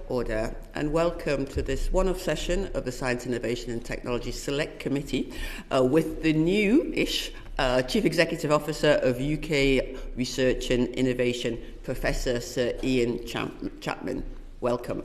Order, and welcome to this one-off session of the Science, Innovation and Technology Select Committee with the new-ish Chief Executive Officer of UK Research and Innovation, Professor Sir Ian Chapman. Welcome.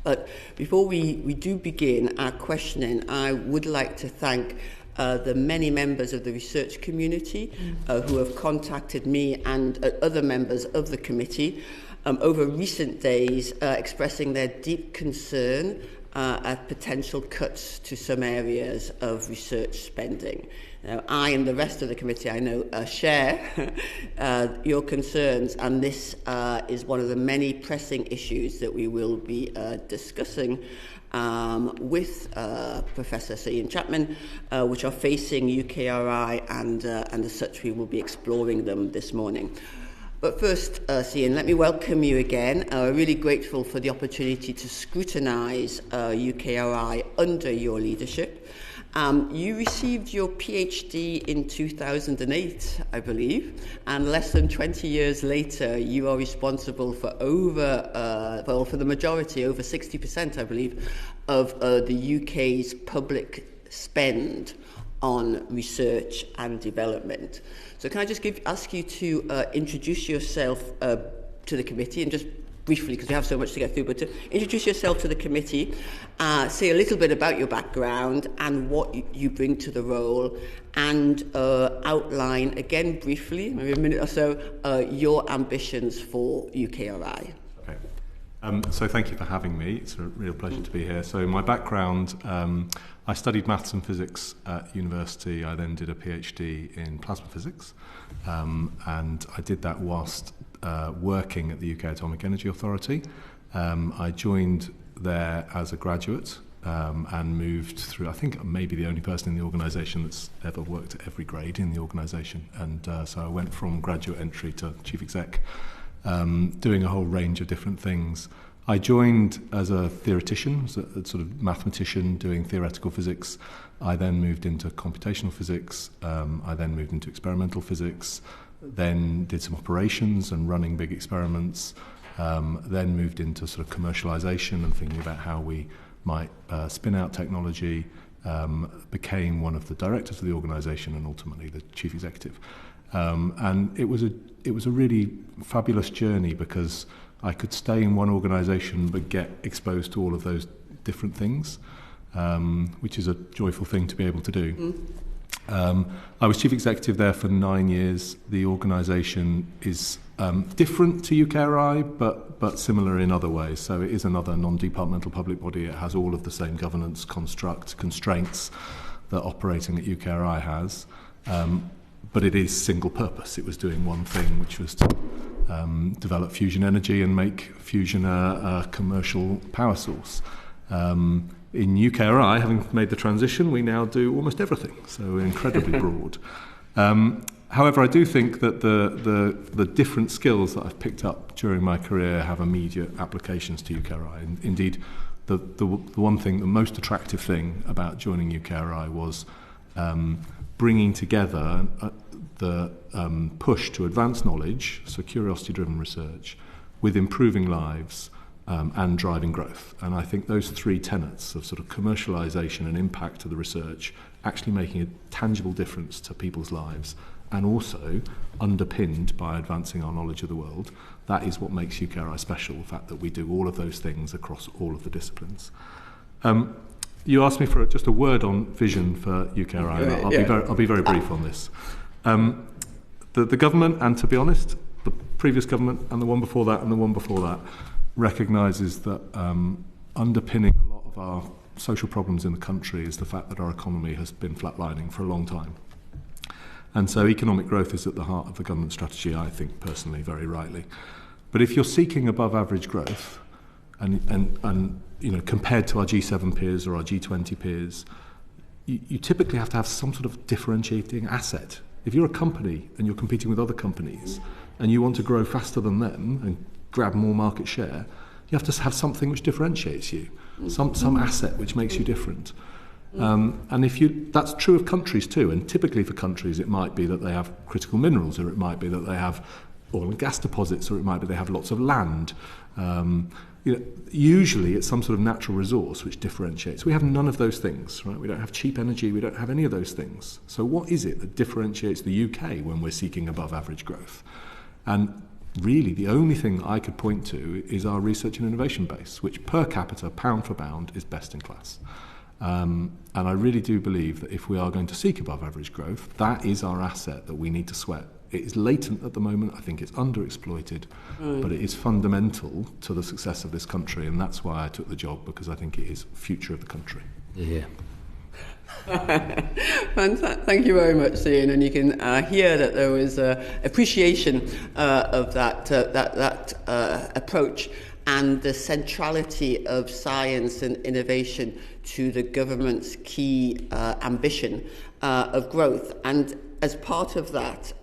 But before we do begin our questioning, I would like to thank the many members of the research community who have contacted me and other members of the committee over recent days, expressing their deep concern at potential cuts to some areas of research spending. Now, I and the rest of the committee, I know, share your concerns, and this is one of the many pressing issues that we will be discussing with Professor Sir Ian Chapman, which are facing UKRI, and as such we will be exploring them this morning. But first, Ian, let me welcome you again. We're really grateful for the opportunity to scrutinise UKRI under your leadership. You received your PhD in 2008, I believe, and less than 20 years later, you are responsible for for the majority, over 60%, I believe, of the UK's public spend on research and development. So can I just ask you to introduce yourself to the committee, and just briefly, because we have so much to get through, but to introduce yourself to the committee, say a little bit about your background and what you bring to the role, and outline, again briefly, maybe a minute or so, your ambitions for UKRI. Okay. So thank you for having me. It's a real pleasure to be here. So my background, I studied maths and physics at university. I then did a PhD in plasma physics, and I did that whilst working at the UK Atomic Energy Authority. I joined there as a graduate and moved through, I think maybe the only person in the organisation that's ever worked at every grade in the organisation. And so I went from graduate entry to chief exec, doing a whole range of different things. I joined as a theoretician, as a sort of mathematician doing theoretical physics. I then moved into computational physics. I then moved into experimental physics, then did some operations and running big experiments, then moved into sort of commercialization and thinking about how we might spin out technology, became one of the directors of the organization and ultimately the chief executive. And it was a really fabulous journey because I could stay in one organisation but get exposed to all of those different things, which is a joyful thing to be able to do. I was chief executive there for 9 years. The organisation is different to UKRI, but similar in other ways. So it is another non-departmental public body. It has all of the same governance constraints that operating at UKRI has. But it is single purpose. It was doing one thing, which was to develop fusion energy and make fusion a commercial power source. In UKRI, having made the transition, we now do almost everything, so we're incredibly broad. However, I do think that the different skills that I've picked up during my career have immediate applications to UKRI. And indeed, the one thing, the most attractive thing about joining UKRI was bringing together the push to advance knowledge, so curiosity-driven research, with improving lives and driving growth. And I think those three tenets of sort of commercialisation and impact to the research, actually making a tangible difference to people's lives, and also underpinned by advancing our knowledge of the world, that is what makes UKRI special, the fact that we do all of those things across all of the disciplines. You asked me for just a word on vision for UKRI. I'll be very brief on this. The government, and to be honest, the previous government and the one before that and the one before that, recognises that underpinning a lot of our social problems in the country is the fact that our economy has been flatlining for a long time. And so economic growth is at the heart of the government strategy, I think personally, very rightly. But if you're seeking above average growth, and you know, compared to our G7 peers or our G20 peers, you typically have to have some sort of differentiating asset. If you're a company and you're competing with other companies and you want to grow faster than them and grab more market share, you have to have something which differentiates you, some asset which makes you different. And that's true of countries too. And typically for countries, it might be that they have critical minerals, or it might be that they have oil and gas deposits, or it might be they have lots of land. Usually it's some sort of natural resource which differentiates. We have none of those things, right? We don't have cheap energy, we don't have any of those things. So what is it that differentiates the UK when we're seeking above average growth? And really the only thing I could point to is our research and innovation base, which per capita, pound for pound, is best in class. And I really do believe that if we are going to seek above average growth, that is our asset that we need to sweat. It is latent at the moment. I think it's underexploited, but it is fundamental to the success of this country, and that's why I took the job, because I think it is future of the country. Yeah. Thank you very much, Ian. And you can hear that there was appreciation of that approach and the centrality of science and innovation to the government's key ambition of growth. And as part of that,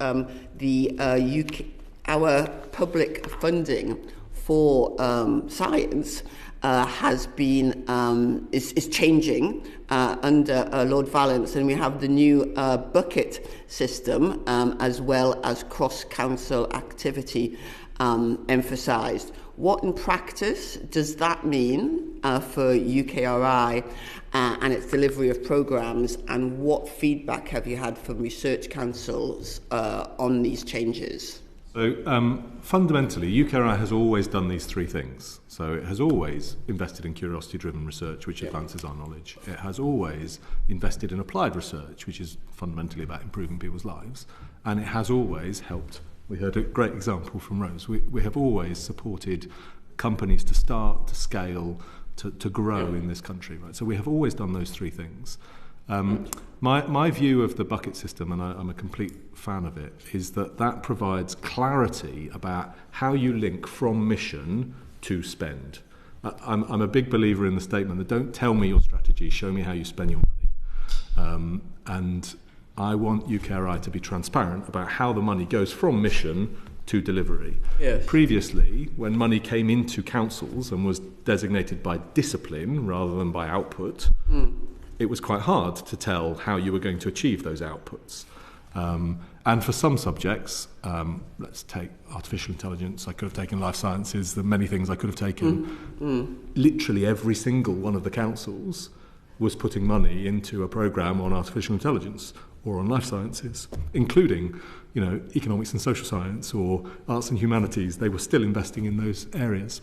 our public funding for science has been is changing under Lord Vallance, and we have the new bucket system as well as cross-council activity emphasised. What in practice does that mean for UKRI and its delivery of programmes, and what feedback have you had from research councils on these changes? So fundamentally, UKRI has always done these three things. So it has always invested in curiosity-driven research, which advances our knowledge. It has always invested in applied research, which is fundamentally about improving people's lives. And it has always helped. We heard a great example from Rose. We have always supported companies to start, to scale, to grow in this country. Right? So we have always done those three things. My view of the bucket system, and I'm a complete fan of it, is that provides clarity about how you link from mission to spend. I'm a big believer in the statement that don't tell me your strategy, show me how you spend your money. And I want UKRI to be transparent about how the money goes from mission to delivery. Yes. Previously, when money came into councils and was designated by discipline rather than by output, it was quite hard to tell how you were going to achieve those outputs. And for some subjects, let's take artificial intelligence, I could have taken life sciences, there are many things I could have taken. Literally every single one of the councils was putting money into a programme on artificial intelligence or on life sciences, including, economics and social science or arts and humanities. They were still investing in those areas.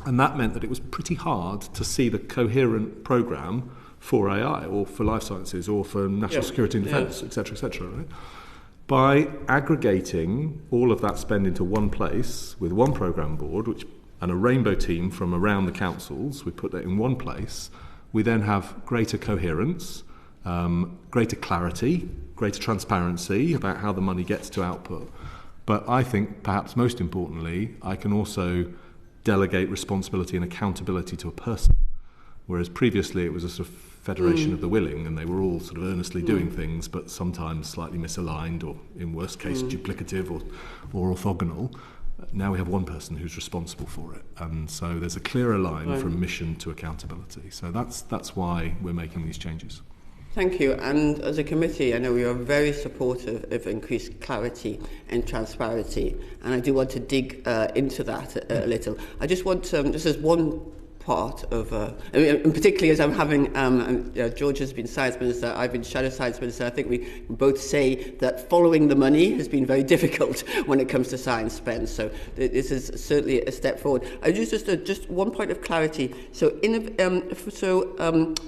And that meant that it was pretty hard to see the coherent programme for AI or for life sciences or for national security and defence, etc., right? By aggregating all of that spend into one place with one programme board, and a rainbow team from around the councils, we put that in one place, we then have greater coherence, greater clarity, greater transparency about how the money gets to output. But I think perhaps most importantly, I can also delegate responsibility and accountability to a person. Whereas previously it was a sort of federation of the willing, and they were all sort of earnestly doing things, but sometimes slightly misaligned or, in worst case, duplicative or orthogonal. Now we have one person who's responsible for it, and so there's a clearer line from mission to accountability. So that's why we're making these changes. Thank you. And as a committee, I know we are very supportive of increased clarity and transparency, and I do want to dig into that a little. I just want just as one part of, and particularly as I'm having, George has been Science Minister, I've been Shadow Science Minister, I think we both say that following the money has been very difficult when it comes to science spend. So this is certainly a step forward. I just one point of clarity. So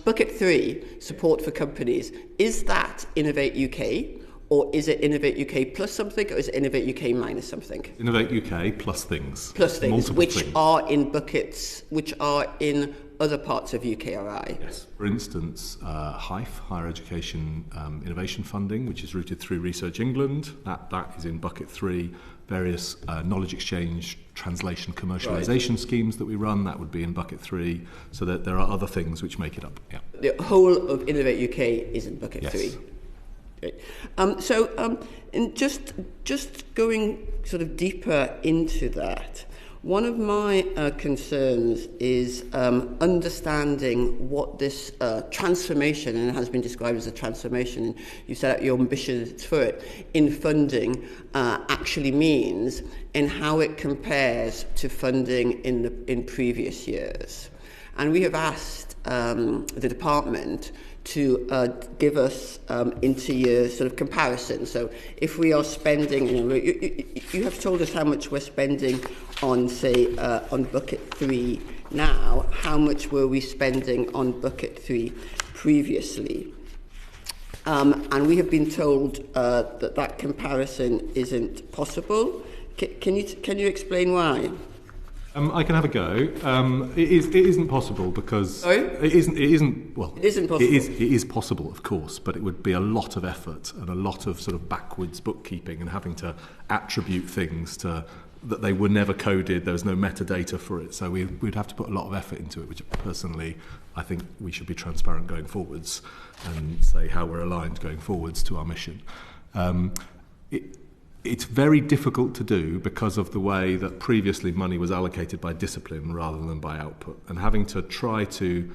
bucket 3, support for companies, is that Innovate UK? Or is it Innovate UK plus something, or is it Innovate UK minus something? Innovate UK plus things. Plus things, multiple which things. Are in buckets, which are in other parts of UKRI. Yes. For instance, HIFE, Higher Education Innovation Funding, which is routed through Research England, that is in bucket 3. Various knowledge exchange, translation, commercialisation schemes that we run, that would be in bucket 3. So that there are other things which make it up. Yeah. The whole of Innovate UK is in bucket 3. In just going sort of deeper into that, One of my concerns is understanding what this transformation, and it has been described as a transformation, and you set out your ambitions for it, in funding actually means, and how it compares to funding in previous years. And we have asked the department to give us inter-year sort of comparison. So if we are spending, you have told us how much we're spending on, say, on bucket 3 now. How much were we spending on bucket 3 previously? And we have been told that comparison isn't possible. Can you explain why? I can have a go. It isn't possible because Sorry? It isn't. Well, it isn't possible. It is possible, of course, but it would be a lot of effort and a lot of sort of backwards bookkeeping and having to attribute things to that they were never coded. There was no metadata for it, so we'd have to put a lot of effort into it. Which personally, I think we should be transparent going forwards and say how we're aligned going forwards to our mission. It's very difficult to do because of the way that previously money was allocated by discipline rather than by output. And having to try to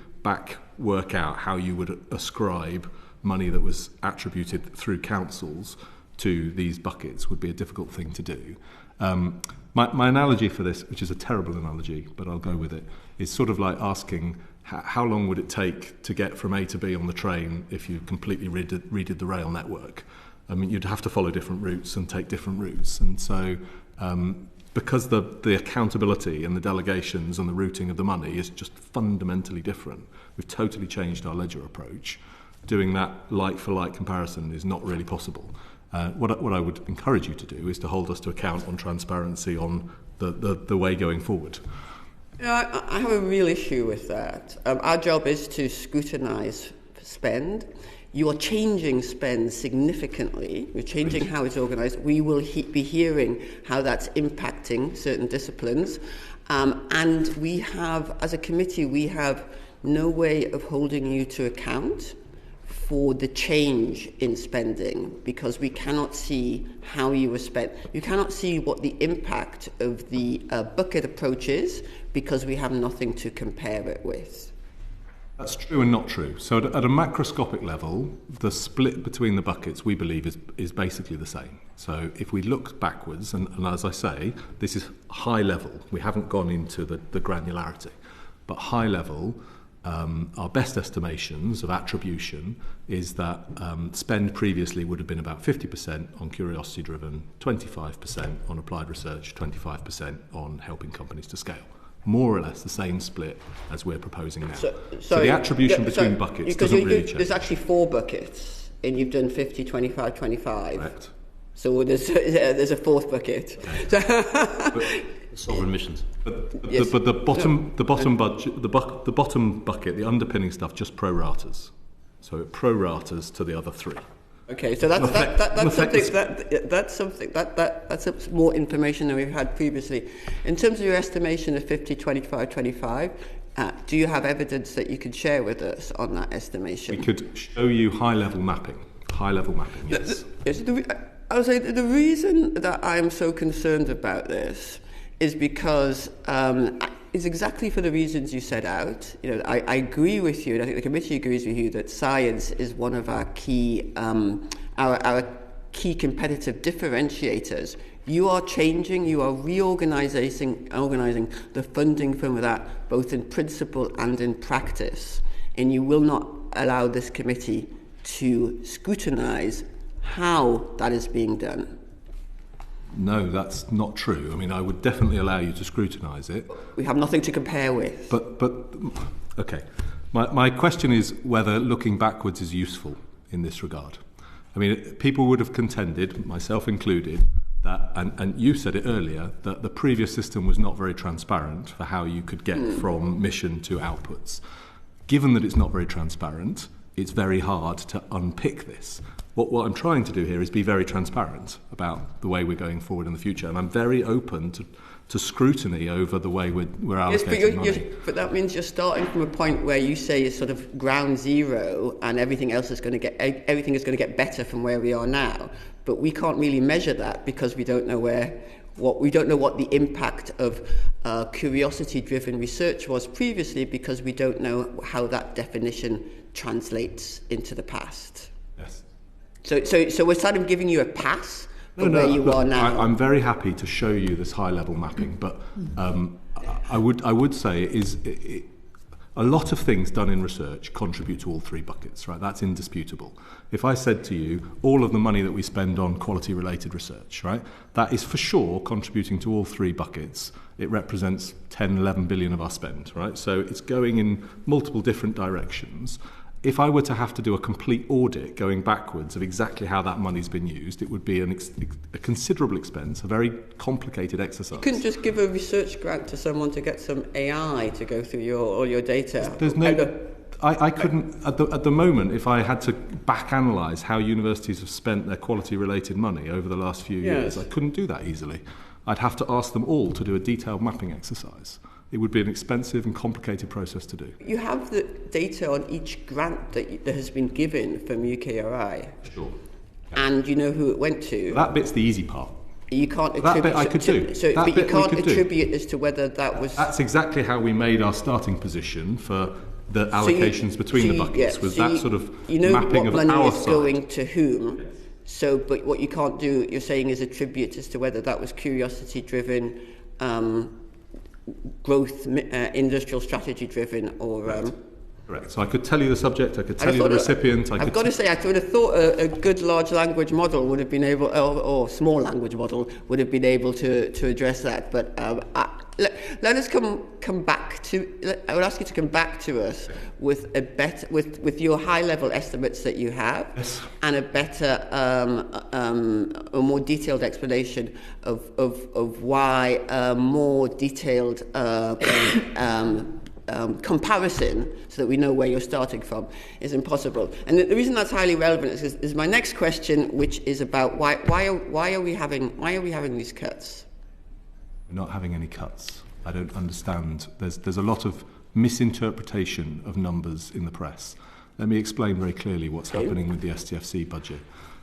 work out how you would ascribe money that was attributed through councils to these buckets would be a difficult thing to do. My analogy for this, which is a terrible analogy, but I'll go with it, is sort of like asking how long would it take to get from A to B on the train if you completely redid the rail network? I mean, you'd have to follow different routes and take different routes. And so because the accountability and the delegations and the routing of the money is just fundamentally different, we've totally changed our ledger approach. Doing that like-for-like comparison is not really possible. What I would encourage you to do is to hold us to account on transparency on the way going forward. I have a real issue with that. Our job is to scrutinise spend. You are changing spend significantly. You're changing how it's organised. We will be hearing how that's impacting certain disciplines. And we have, as a committee, we have no way of holding you to account for the change in spending because we cannot see how you were spent. You cannot see what the impact of the bucket approach is because we have nothing to compare it with. That's true and not true. So at a macroscopic level, the split between the buckets, we believe, is basically the same. So if we look backwards, and as I say, this is high level. We haven't gone into the granularity. But high level, our best estimations of attribution is that spend previously would have been about 50% on curiosity-driven, 25% on applied research, 25% on helping companies to scale. More or less the same split as we're proposing now. So the attribution between buckets doesn't really change. There's actually 4 buckets, and you've done 50, 25, 25. Correct. So there's a 4th bucket. Sovereign missions. But the bottom bucket, the underpinning stuff, just pro-ratas. So it pro-ratas to the other 3. Okay, so that's more information than we've had previously. In terms of your estimation of 50, 25, 25, do you have evidence that you could share with us on that estimation? We could show you high-level mapping. High-level mapping, yes. I would say the reason that I'm so concerned about this is because it's exactly for the reasons you set out. I agree with you, and I think the committee agrees with you that science is one of our key key competitive differentiators. You are changing, you are organising the funding from that, both in principle and in practice, and you will not allow this committee to scrutinise how that is being done. No, that's not true. I mean, I would definitely allow you to scrutinise it. We have nothing to compare with. But okay. My question is whether looking backwards is useful in this regard. I mean, people would have contended, myself included, that, and you said it earlier, that the previous system was not very transparent for how you could get from mission to outputs. Given that it's not very transparent, it's very hard to unpick this. What I'm trying to do here is be very transparent about the way we're going forward in the future, and I'm very open to scrutiny over the way we're allocating money. But that means you're starting from a point where you say it's sort of ground zero, and everything is going to get better from where we are now. But we can't really measure that because we don't know where we don't know what the impact of curiosity-driven research was previously, because we don't know how that definition translates into the past. Yes. So we're sort of giving you a pass from where you are now. I'm very happy to show you this high-level mapping, but I would say a lot of things done in research contribute to all three buckets, right? That's indisputable. If I said to you, all of the money that we spend on quality-related research, right, that is for sure contributing to all three buckets. It represents 10, 11 billion of our spend, right? So it's going in multiple different directions. If I were to have to do a complete audit going backwards of exactly how that money's been used, it would be a considerable expense, a very complicated exercise. You couldn't just give a research grant to someone to get some AI to go through all your data. There's no... I couldn't, at the moment, if I had to back-analyse how universities have spent their quality-related money over the last few years, I couldn't do that easily. I'd have to ask them all to do a detailed mapping exercise. It would be an expensive and complicated process to do. You have the data on each grant that has been given from UKRI. Sure. Yeah. And you know who it went to. That bit's the easy part. You can't attribute... That bit I could do. But you can't attribute as to whether that was... That's exactly how we made our starting position for the allocations between the buckets, was that sort of mapping of our side. You know what money is going to whom, so, but what you can't do, you're saying, is attribute as to whether that was curiosity-driven, growth, industrial strategy-driven, or... Correct. So I could tell you the subject, I could tell you the recipient. I've got to say, I would have thought a good large language model would have been able, or small language model would have been able to address that. But let us come back to. I would ask you to come back to us with a better, with your high level estimates that you have, yes, and a better, a more detailed explanation of why more detailed. Comparison, so that we know where you're starting from, is impossible. And the reason that's highly relevant is my next question, which is about why are we having these cuts? We're not having any cuts. I don't understand. There's a lot of misinterpretation of numbers in the press. Let me explain very clearly what's happening with the STFC budget.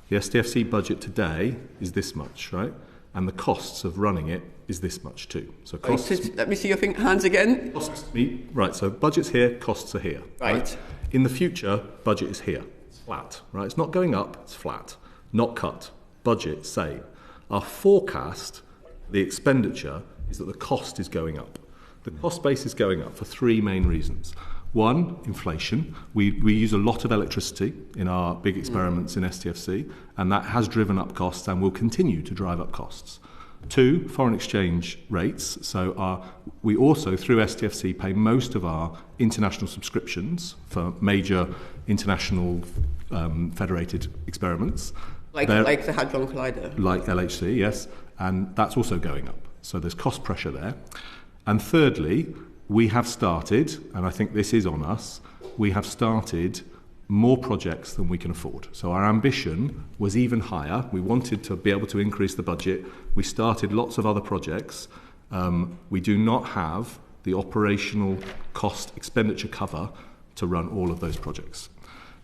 The STFC budget today is this much, right? And the costs of running it is this much too. So costs. Let me see your hands again. Costs, right. So budget's here, costs are here. Right. In the future, budget is here. It's flat. Right. It's not going up. It's flat. Not cut. Budget same. Our forecast, the expenditure, is that the cost is going up. The cost base is going up for three main reasons. One, inflation. We use a lot of electricity in our big experiments in STFC, and that has driven up costs and will continue to drive up costs. Two, foreign exchange rates. So we also, through STFC, pay most of our international subscriptions for major international federated experiments. Like the Hadron Collider? Like LHC, yes. And that's also going up. So there's cost pressure there. And thirdly, we have started, and I think this is on us, we have started more projects than we can afford. So our ambition was even higher. We wanted to be able to increase the budget. We started lots of other projects. We do not have the operational cost expenditure cover to run all of those projects.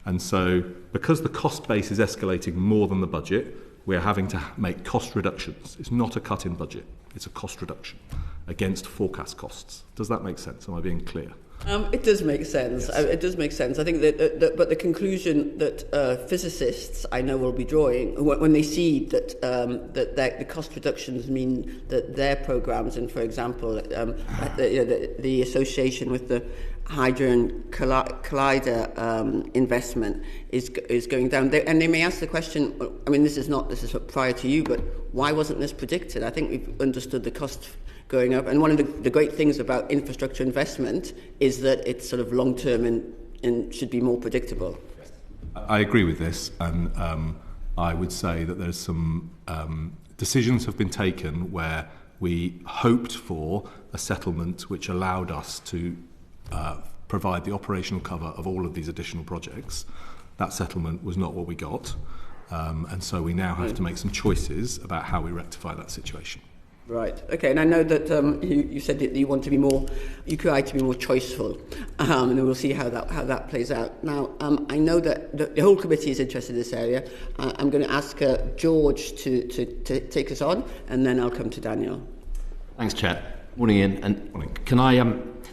And so because the cost base is escalating more than the budget, we're having to make cost reductions. It's not a cut in budget. It's a cost reduction against forecast costs. Does that make sense? Am I being clear? It does make sense. Yes. It does make sense. I think that but the conclusion that physicists I know will be drawing when they see that the cost reductions mean that their programs, and for example, the association with the Hadron Collider investment is going down, and they may ask the question. I mean, this is prior to you, but why wasn't this predicted? I think we've understood the cost going up, and one of the great things about infrastructure investment is that it's sort of long-term and should be more predictable. I agree with this, and I would say that there's some decisions have been taken where we hoped for a settlement which allowed us to provide the operational cover of all of these additional projects. That settlement was not what we got, and so we now have to make some choices about how we rectify that situation. Right. Okay. And I know that you said that you want to be more UKRI to be more choiceful, and we'll see how that plays out. Now, I know that the whole committee is interested in this area. I'm going to ask George to take us on, and then I'll come to Daniel. Thanks, Chair. Morning, Ian. And Morning. Can I?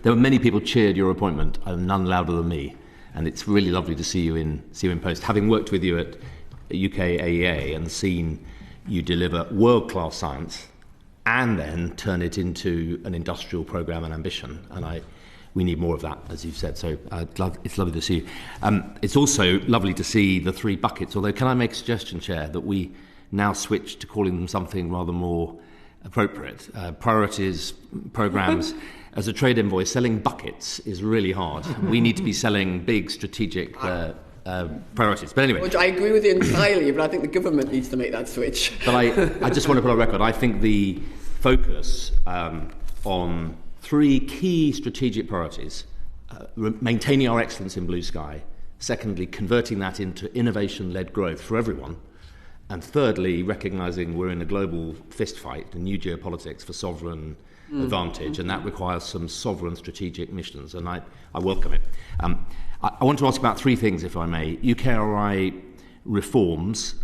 There were many people cheered your appointment, and none louder than me. And it's really lovely to see you in post. Having worked with you at UKAEA and seen you deliver world-class science and then turn it into an industrial programme and ambition. And we need more of that, as you've said. So it's lovely to see you. It's also lovely to see the three buckets. Although, can I make a suggestion, Chair, that we now switch to calling them something rather more appropriate? Priorities, programmes. As a trade envoy, selling buckets is really hard. We need to be selling big strategic priorities. But anyway. Which I agree with you entirely, but I think the government needs to make that switch. But I just want to put on record, I think the focus on three key strategic priorities, maintaining our excellence in blue sky, secondly, converting that into innovation-led growth for everyone, and thirdly, recognising we're in a global fist fight, a new geopolitics for sovereign advantage, and that requires some sovereign strategic missions, and I welcome it. I want to ask about three things, if I may. UKRI reforms,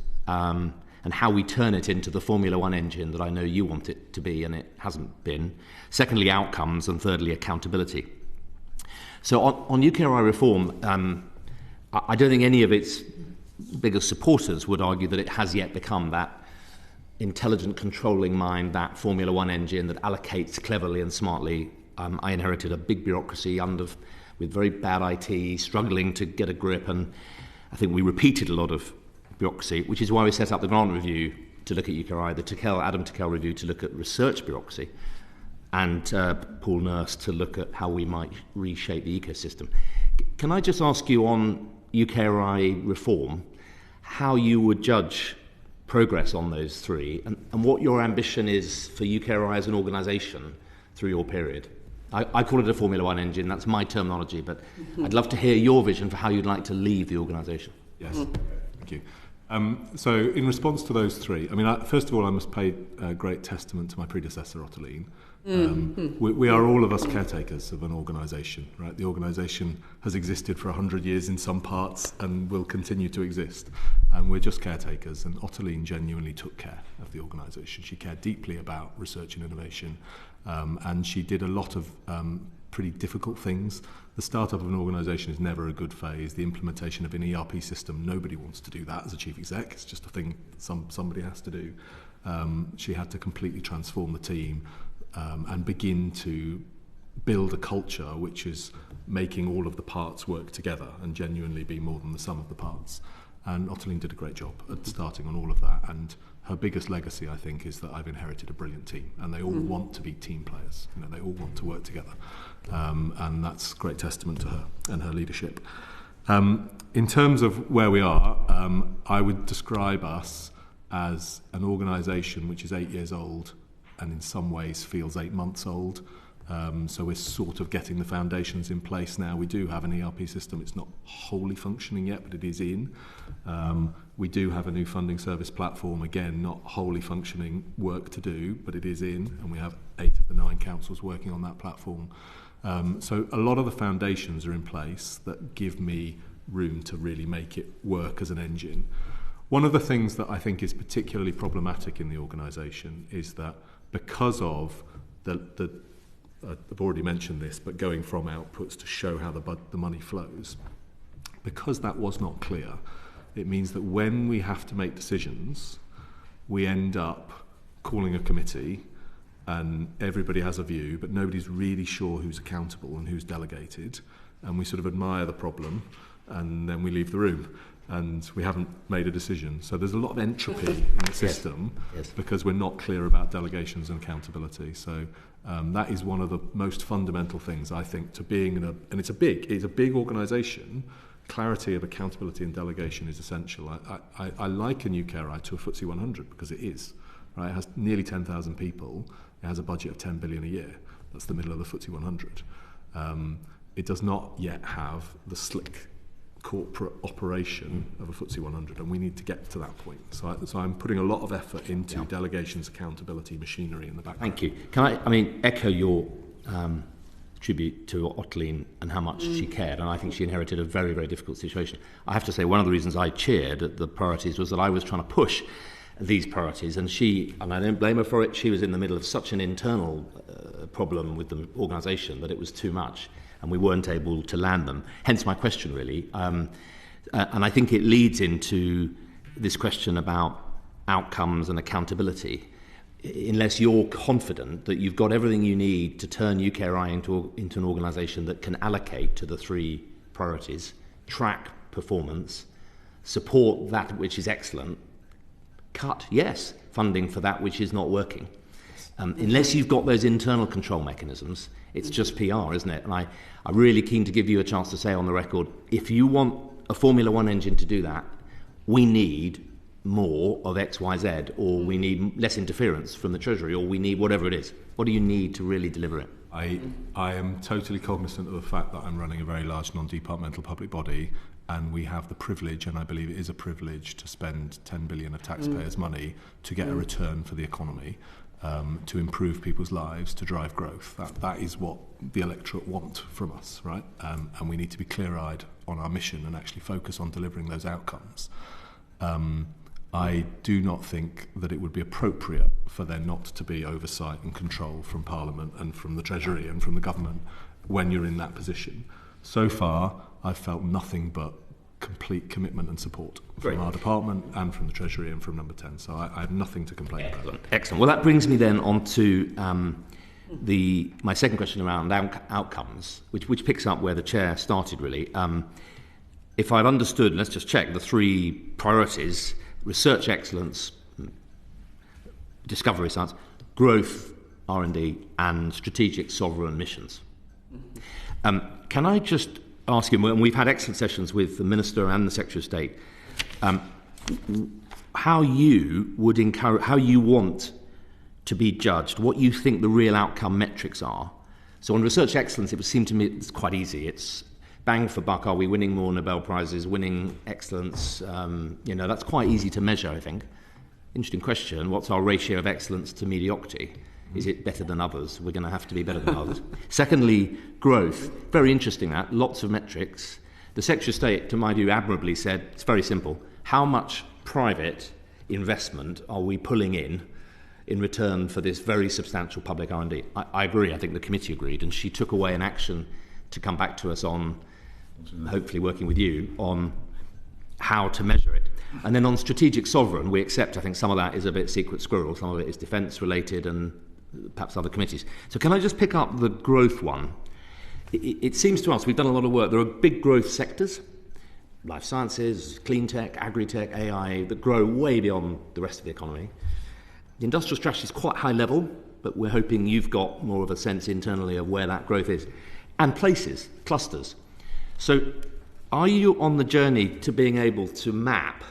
and how we turn it into the Formula One engine that I know you want it to be, and it hasn't been. Secondly, outcomes, and thirdly, accountability. So on UKRI reform, I don't think any of its biggest supporters would argue that it has yet become that intelligent controlling mind, that Formula One engine that allocates cleverly and smartly. I inherited a big bureaucracy with very bad IT, struggling to get a grip, and I think we repeated a lot of bureaucracy, which is why we set up the grant review to look at UKRI, the Adam Tickell review to look at research bureaucracy, and Paul Nurse to look at how we might reshape the ecosystem. Can I just ask you on UKRI reform, how you would judge progress on those three, and what your ambition is for UKRI as an organisation through your period? I call it a Formula One engine, that's my terminology, but I'd love to hear your vision for how you'd like to leave the organisation. Yes, thank you. So in response to those three, I mean, first of all, I must pay great testament to my predecessor, Ottoline. We are all of us caretakers of an organisation, right? The organisation has existed for 100 years in some parts and will continue to exist. And we're just caretakers. And Ottoline genuinely took care of the organisation. She cared deeply about research and innovation. And she did a lot of pretty difficult things. The startup of an organisation is never a good phase. The implementation of an ERP system, nobody wants to do that as a chief exec. It's just a thing somebody has to do. She had to completely transform the team and begin to build a culture which is making all of the parts work together and genuinely be more than the sum of the parts. And Ottoline did a great job at starting on all of that. And her biggest legacy, I think, is that I've inherited a brilliant team, and they all want to be team players. You know, they all want to work together, and that's great testament to her and her leadership. In terms of where we are, I would describe us as an organisation which is 8 years old, and in some ways feels 8 months old. So we're sort of getting the foundations in place now. We do have an ERP system. It's not wholly functioning yet, but it is in. We do have a new funding service platform. Again, not wholly functioning, work to do, but it is in. And we have 8 of the 9 councils working on that platform. So a lot of the foundations are in place that give me room to really make it work as an engine. One of the things that I think is particularly problematic in the organisation is that because of I've already mentioned this, but going from outputs to show how the money flows, because that was not clear, it means that when we have to make decisions, we end up calling a committee and everybody has a view, but nobody's really sure who's accountable and who's delegated, and we sort of admire the problem and then we leave the room and we haven't made a decision. So there's a lot of entropy in the system because we're not clear about delegations and accountability. So that is one of the most fundamental things, I think, to being and it's a big organisation. Clarity of accountability and delegation is essential. I liken UKRI to a FTSE 100 because it is. Right? It has nearly 10,000 people. It has a budget of 10 billion a year. That's the middle of the FTSE 100. It does not yet have the slick corporate operation of a FTSE 100, and we need to get to that point. So I'm putting a lot of effort into delegations, accountability, machinery in the background. Thank you. Can I echo your tribute to Ottiline and how much she cared, and I think she inherited a very, very difficult situation. I have to say, one of the reasons I cheered at the priorities was that I was trying to push these priorities, and I don't blame her for it, she was in the middle of such an internal problem with the organisation that it was too much, and we weren't able to land them. Hence my question, really. And I think it leads into this question about outcomes and accountability. Unless you're confident that you've got everything you need to turn UKRI into an organisation that can allocate to the three priorities, track performance, support that which is excellent, cut, yes, funding for that which is not working. Unless you've got those internal control mechanisms, it's just PR, isn't it? And I'm really keen to give you a chance to say on the record, if you want a Formula One engine to do that, we need more of X, Y, Z, or we need less interference from the Treasury, or we need whatever it is. What do you need to really deliver it? I am totally cognizant of the fact that I'm running a very large non-departmental public body, and we have the privilege, and I believe it is a privilege, to spend 10 billion of taxpayers' money to get a return for the economy, to improve people's lives, to drive growth. That is what the electorate want from us, right? And we need to be clear-eyed on our mission and actually focus on delivering those outcomes. I do not think that it would be appropriate for there not to be oversight and control from Parliament and from the Treasury and from the government when you're in that position. So far, I've felt nothing but complete commitment and support from our department and from the Treasury and from Number 10. So I have nothing to complain about. Excellent. Well, that brings me then on to my second question around outcomes, which picks up where the Chair started, really. If I've understood, let's just check, the three priorities: research excellence, discovery science, growth, R&D, and strategic sovereign missions. Can I just ask you, and we've had excellent sessions with the Minister and the Secretary of State, how you would encourage, how you want to be judged, what you think the real outcome metrics are. So on research excellence, it would seem to me it's quite easy. It's bang for buck, are we winning more Nobel Prizes, winning excellence? That's quite easy to measure, I think. Interesting question, what's our ratio of excellence to mediocrity? Is it better than others? We're going to have to be better than others. Secondly, growth. Very interesting that, lots of metrics. The Secretary of State, to my view, admirably said, it's very simple, how much private investment are we pulling in return for this very substantial public R&D? I agree, I think the committee agreed, and she took away an action to come back to us on, hopefully working with you, on how to measure it. And then on strategic sovereign, we accept, I think some of that is a bit secret squirrel, some of it is defence related and perhaps other committees. So can I just pick up the growth one? It seems to us, we've done a lot of work, there are big growth sectors, life sciences, clean tech, agri-tech, AI, that grow way beyond the rest of the economy. The industrial strategy is quite high level, but we're hoping you've got more of a sense internally of where that growth is. And places, clusters. So are you on the journey to being able to map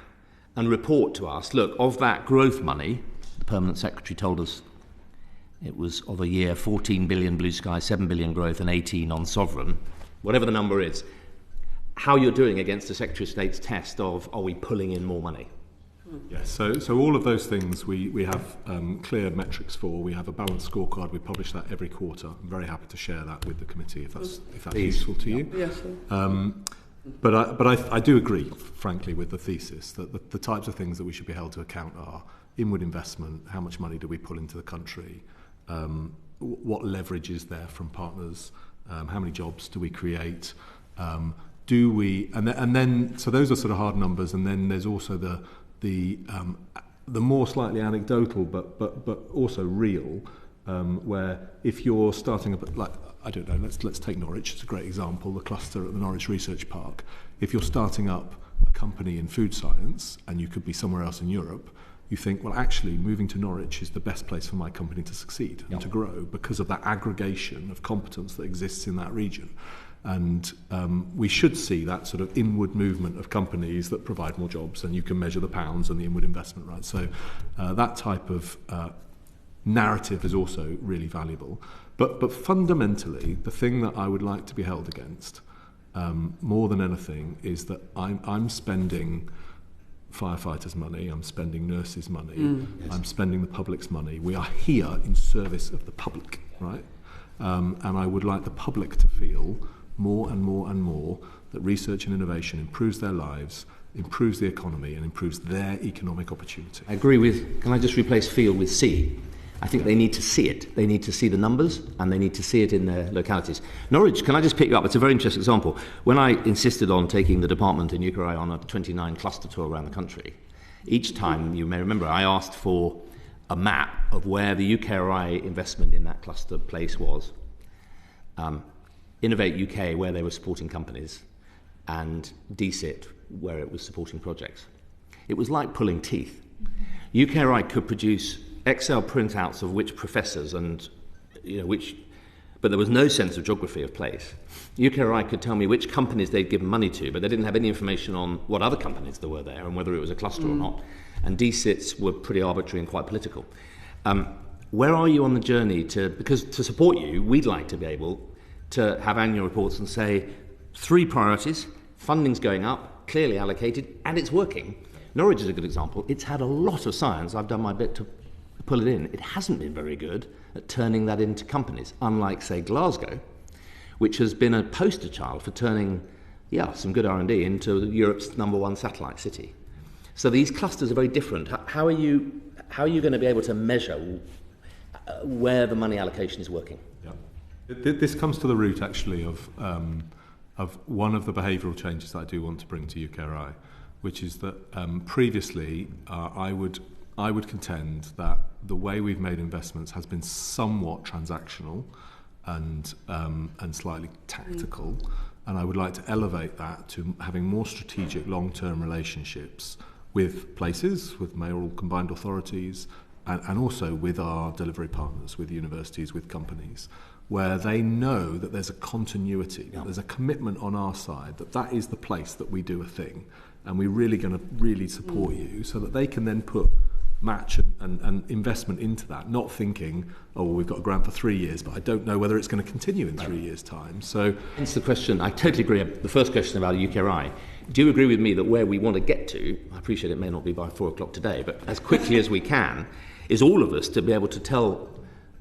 and report to us, look, of that growth money, the Permanent Secretary told us it was of a year 14 billion blue sky, 7 billion growth and 18 on sovereign, whatever the number is, how you're doing against the Secretary of State's test of, are we pulling in more money? Yes, so all of those things we have clear metrics for. We have a balanced scorecard. We publish that every quarter. I'm very happy to share that with the committee if that's useful to you. Yes. But I do agree, frankly, with the thesis that the types of things that we should be held to account are inward investment, how much money do we pull into the country, what leverage is there from partners, how many jobs do we create, do we, and then so those are sort of hard numbers, and then there's also the more slightly anecdotal but also real, where if you're starting up, like, I don't know, let's take Norwich, it's a great example, the cluster at the Norwich Research Park. If you're starting up a company in food science and you could be somewhere else in Europe, you think, well, actually, moving to Norwich is the best place for my company to succeed and to grow because of that aggregation of competence that exists in that region. And we should see that sort of inward movement of companies that provide more jobs, and you can measure the pounds and the inward investment, right? So that type of narrative is also really valuable. But fundamentally, the thing that I would like to be held against more than anything is that I'm spending firefighters' money, I'm spending nurses' money, I'm spending the public's money. We are here in service of the public, right? And I would like the public to feel more and more and more that research and innovation improves their lives, improves the economy, and improves their economic opportunity. I agree with, can I just replace feel with see? I think they need to see it. They need to see the numbers, and they need to see it in their localities. Norwich, can I just pick you up? It's a very interesting example. When I insisted on taking the department in UKRI on a 29 cluster tour around the country, each time, you may remember, I asked for a map of where the UKRI investment in that cluster place was, Innovate UK, where they were supporting companies, and DSIT, where it was supporting projects. It was like pulling teeth. UKRI could produce Excel printouts of which professors and, but there was no sense of geography of place. UKRI could tell me which companies they'd given money to, but they didn't have any information on what other companies there were there and whether it was a cluster or not. And DSITs were pretty arbitrary and quite political. Where are you on the journey because to support you, we'd like to be able to have annual reports and say 3 priorities, funding's going up, clearly allocated, and it's working. Norwich is a good example. It's had a lot of science. I've done my bit to pull it in. It hasn't been very good at turning that into companies, unlike, say, Glasgow, which has been a poster child for turning, some good R&D into Europe's #1 satellite city. So these clusters are very different. How are you going to be able to measure where the money allocation is working? Yeah. This comes to the root, actually, of one of the behavioural changes that I do want to bring to UKRI, which is that previously I would contend that the way we've made investments has been somewhat transactional and slightly tactical, and I would like to elevate that to having more strategic long-term relationships with places, with mayoral combined authorities, and also with our delivery partners, with universities, with companies, where they know that there's a continuity, that there's a commitment on our side, that is the place that we do a thing, and we're really going to really support you, so that they can then put match and investment into that, not thinking, oh, well, we've got a grant for 3 years, but I don't know whether it's going to continue in 3 years' time. So hence the question, I totally agree, the first question about UKRI. Do you agree with me that where we want to get to, I appreciate it may not be by 4 o'clock today, but as quickly as we can, is all of us to be able to tell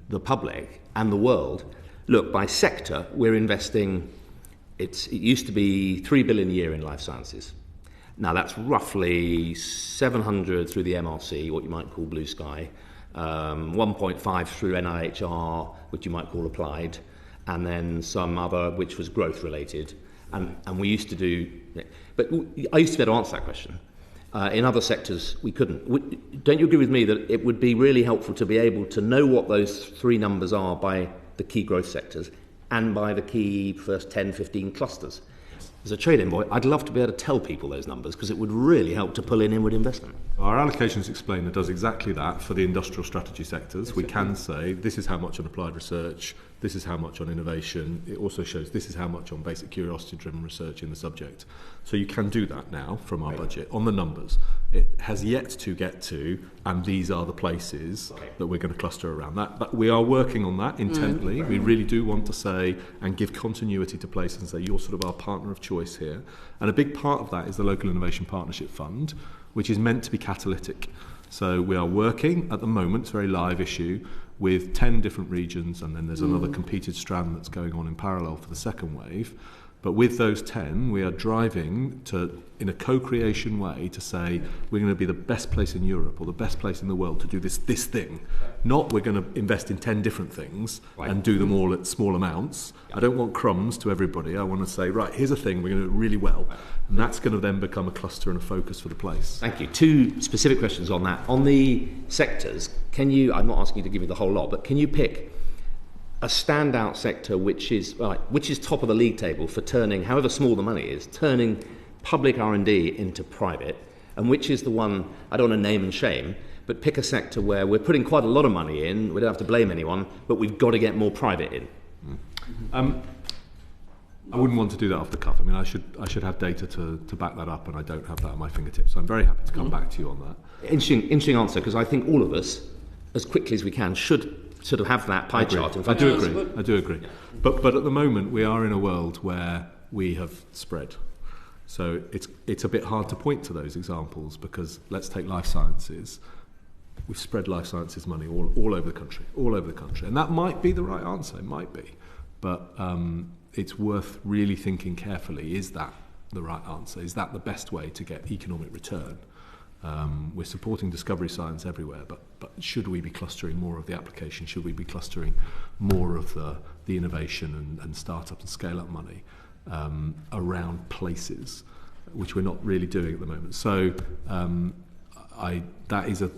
the public and the world, look, by sector, we're investing, it used to be 3 billion a year in life sciences. Now that's roughly 700 through the MRC, what you might call blue sky, 1.5 through NIHR, which you might call applied, and then some other which was growth related. And we used to do, but I used to be able to answer that question. In other sectors, we couldn't. Don't you agree with me that it would be really helpful to be able to know what those 3 numbers are by the key growth sectors and by the key first 10, 15 clusters? As a trade envoy, I'd love to be able to tell people those numbers because it would really help to pull in inward investment. Our allocations explainer does exactly that for the industrial strategy sectors. We can say this is how much on applied research, this is how much on innovation. It also shows this is how much on basic curiosity-driven research in the subject. So you can do that now from our budget on the numbers. It has yet to get to, and these are the places that we're going to cluster around that. But we are working on that intently. We really do want to say and give continuity to places and say you're sort of our partner of choice here. And a big part of that is the Local Innovation Partnership Fund, which is meant to be catalytic. So we are working at the moment, it's a very live issue, with 10 different regions, and then there's another competed strand that's going on in parallel for the second wave. But with those 10, we are driving to, in a co-creation way, to say we're going to be the best place in Europe or the best place in the world to do this thing. Not we're going to invest in 10 different things and do them all at small amounts. I don't want crumbs to everybody. I want to say, right, here's a thing, we're going to do it really well. And that's going to then become a cluster and a focus for the place. Thank you. 2 specific questions on that. On the sectors, can you, I'm not asking you to give me the whole lot, but can you pick a standout sector which is top of the league table for turning, however small the money is, turning public R&D into private, and which is the one, I don't want to name and shame, but pick a sector where we're putting quite a lot of money in, we don't have to blame anyone, but we've got to get more private in. I wouldn't want to do that off the cuff. I mean, I should have data to back that up, and I don't have that at my fingertips. So I'm very happy to come back to you on that. Interesting answer, because I think all of us, as quickly as we can, should sort of have that pie chart in front of us. I do agree. But at the moment, we are in a world where we have spread. So it's a bit hard to point to those examples, because let's take life sciences. We've spread life sciences money all over the country, and that might be the right answer, it might be, but it's worth really thinking carefully, is that the right answer? Is that the best way to get economic return? We're supporting discovery science everywhere, but should we be clustering more of the application? Should we be clustering more of the innovation and startup and scale-up money around places, which we're not really doing at the moment? So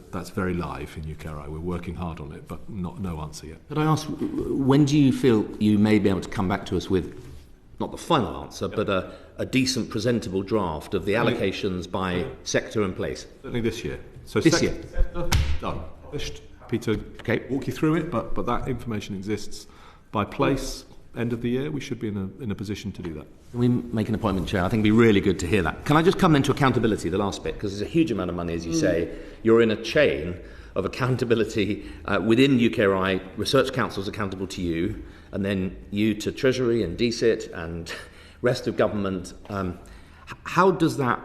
that's very live in UKRI. We're working hard on it, but no answer yet. Could I ask, when do you feel you may be able to come back to us with, not the final answer, but a decent, presentable draft of the allocations by sector and place? Certainly this year. So this year? Done. Published. Peter, walk you through it, but that information exists. By place, end of the year, we should be in a position to do that. Can we make an appointment, Chair? I think it'd be really good to hear that. Can I just come into accountability, the last bit, because there's a huge amount of money, as you say. You're in a chain of accountability within UKRI. Research Council's accountable to you, and then you to Treasury and DCIT and rest of government. How does that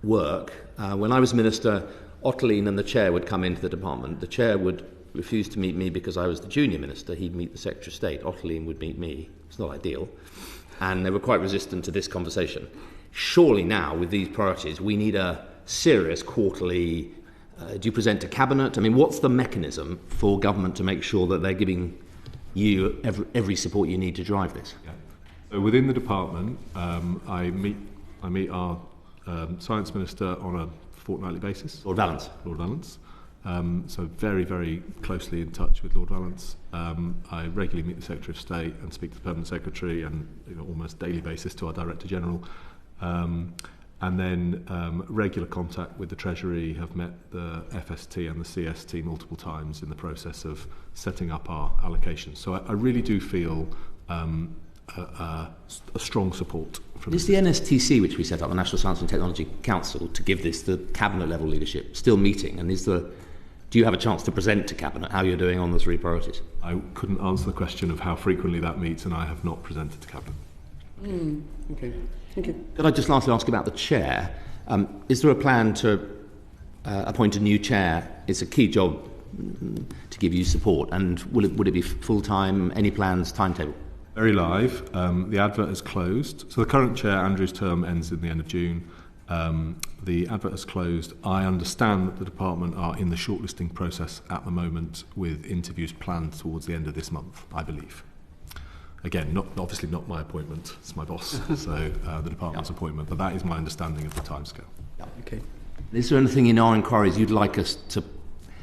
work? When I was Minister, Ottoline and the Chair would come into the department. The Chair would refuse to meet me because I was the junior minister. He'd meet the Secretary of State. Ottoline would meet me. It's not ideal. And they were quite resistant to this conversation. Surely now, with these priorities, we need a serious quarterly... do you present to Cabinet? I mean, what's the mechanism for government to make sure that they're giving you every support you need to drive this? Yeah. So within the department, I meet our Science Minister on a fortnightly basis. Lord Valence. So very, very closely in touch with Lord Valence. I regularly meet the Secretary of State and speak to the Permanent Secretary, and almost daily basis to our Director General. And then regular contact with the Treasury, have met the FST and the CST multiple times in the process of setting up our allocations. So I really do feel a strong support from Is the NSTC, which we set up, the National Science and Technology Council, to give this the Cabinet level leadership, still meeting? And do you have a chance to present to Cabinet how you're doing on the three priorities? I couldn't answer the question of how frequently that meets, and I have not presented to Cabinet. Okay. Thank you. Could I just lastly ask about the Chair? Is there a plan to appoint a new Chair? It's a key job to give you support, and would it be full-time? Any plans, timetable? Very live. The advert is closed. So the current Chair, Andrew's term, ends in the end of June. The advert is closed. I understand that the department are in the shortlisting process at the moment, with interviews planned towards the end of this month, I believe. Again, obviously not my appointment, it's my boss, so the department's appointment, but that is my understanding of the timescale. Okay. Is there anything in our inquiries you'd like us to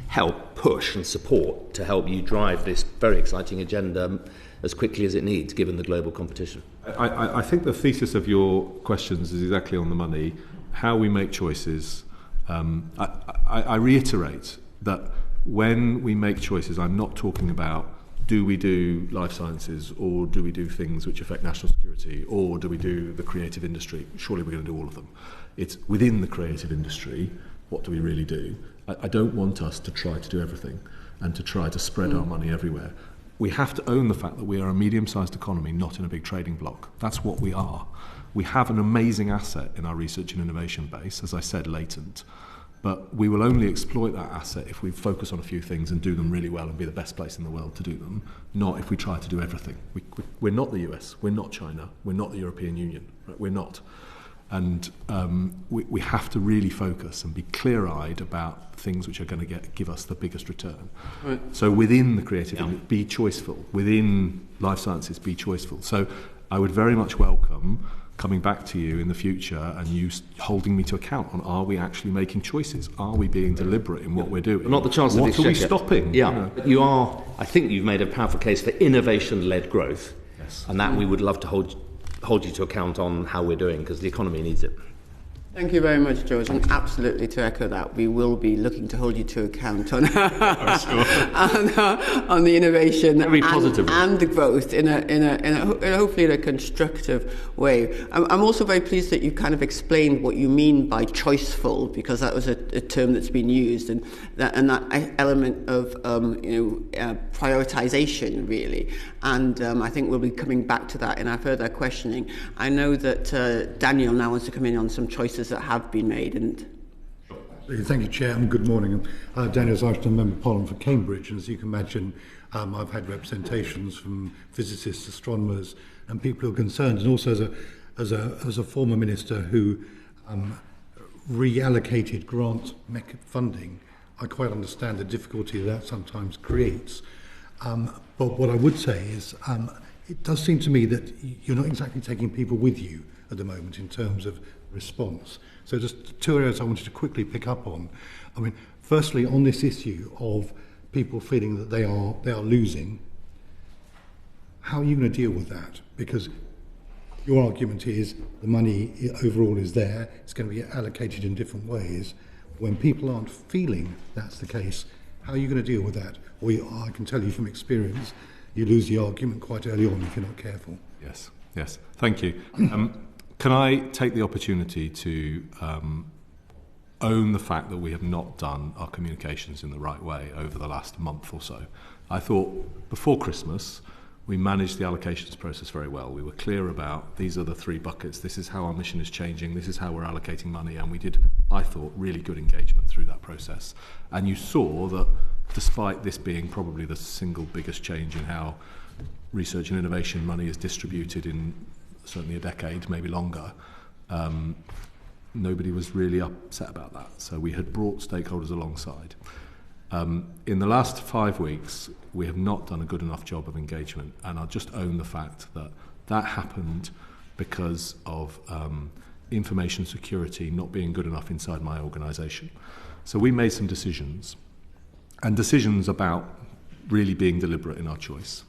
help push and support to help you drive this very exciting agenda as quickly as it needs, given the global competition? I think the thesis of your questions is exactly on the money. How we make choices. I reiterate that when we make choices, I'm not talking about do we do life sciences, or do we do things which affect national security, or do we do the creative industry? Surely we're going to do all of them. It's within the creative industry, what do we really do? I don't want us to try to do everything and to try to spread our money everywhere. We have to own the fact that we are a medium-sized economy, not in a big trading bloc. That's what we are. We have an amazing asset in our research and innovation base, as I said, latent. But we will only exploit that asset if we focus on a few things and do them really well and be the best place in the world to do them, not if we try to do everything. We're not the US, we're not China, we're not the European Union, right? We're not. And we have to really focus and be clear-eyed about things which are going to give us the biggest return. Right. So within the creative, be choiceful. Within life sciences, be choiceful. So I would very much welcome coming back to you in the future and you holding me to account on, are we actually making choices? Are we being deliberate in what we're doing? Not the chance what are we stopping? Yeah, but you are. I think you've made a powerful case for innovation-led growth. Yes. And that we would love to hold you to account on how we're doing, because the economy needs it. Thank you very much, George, and absolutely to echo that, we will be looking to hold you to account on on the innovation and the growth in a hopefully in a constructive way. I'm also very pleased that you kind of explained what you mean by choiceful, because that was a term that's been used, and that element of prioritization really. And I think we'll be coming back to that in our further questioning. I know that Daniel now wants to come in on some choices that have been made. And thank you, Chair, and good morning. Daniel Ashton, Member of Parliament for Cambridge, and as you can imagine, I've had representations from physicists, astronomers, and people who are concerned, and also as a former minister who reallocated grant funding, I quite understand the difficulty that sometimes creates. But what I would say is, it does seem to me that you're not exactly taking people with you at the moment in terms of response. So just two areas I wanted to quickly pick up on. I mean, firstly, on this issue of people feeling that they are losing, how are you going to deal with that? Because your argument is the money overall is there, it's going to be allocated in different ways. When people aren't feeling that's the case, how are you going to deal with that? Or I can tell you from experience, you lose the argument quite early on if you're not careful. Yes. Thank you. Can I take the opportunity to own the fact that we have not done our communications in the right way over the last month or so? I thought before Christmas we managed the allocations process very well. We were clear about these are the three buckets, this is how our mission is changing, this is how we're allocating money, and we did, I thought, really good engagement through that process. And you saw that despite this being probably the single biggest change in how research and innovation money is distributed in certainly a decade, maybe longer, nobody was really upset about that. So we had brought stakeholders alongside. In the last 5 weeks, we have not done a good enough job of engagement, and I'll just own the fact that that happened because of information security not being good enough inside my organisation. So we made some decisions, and decisions about really being deliberate in our choice.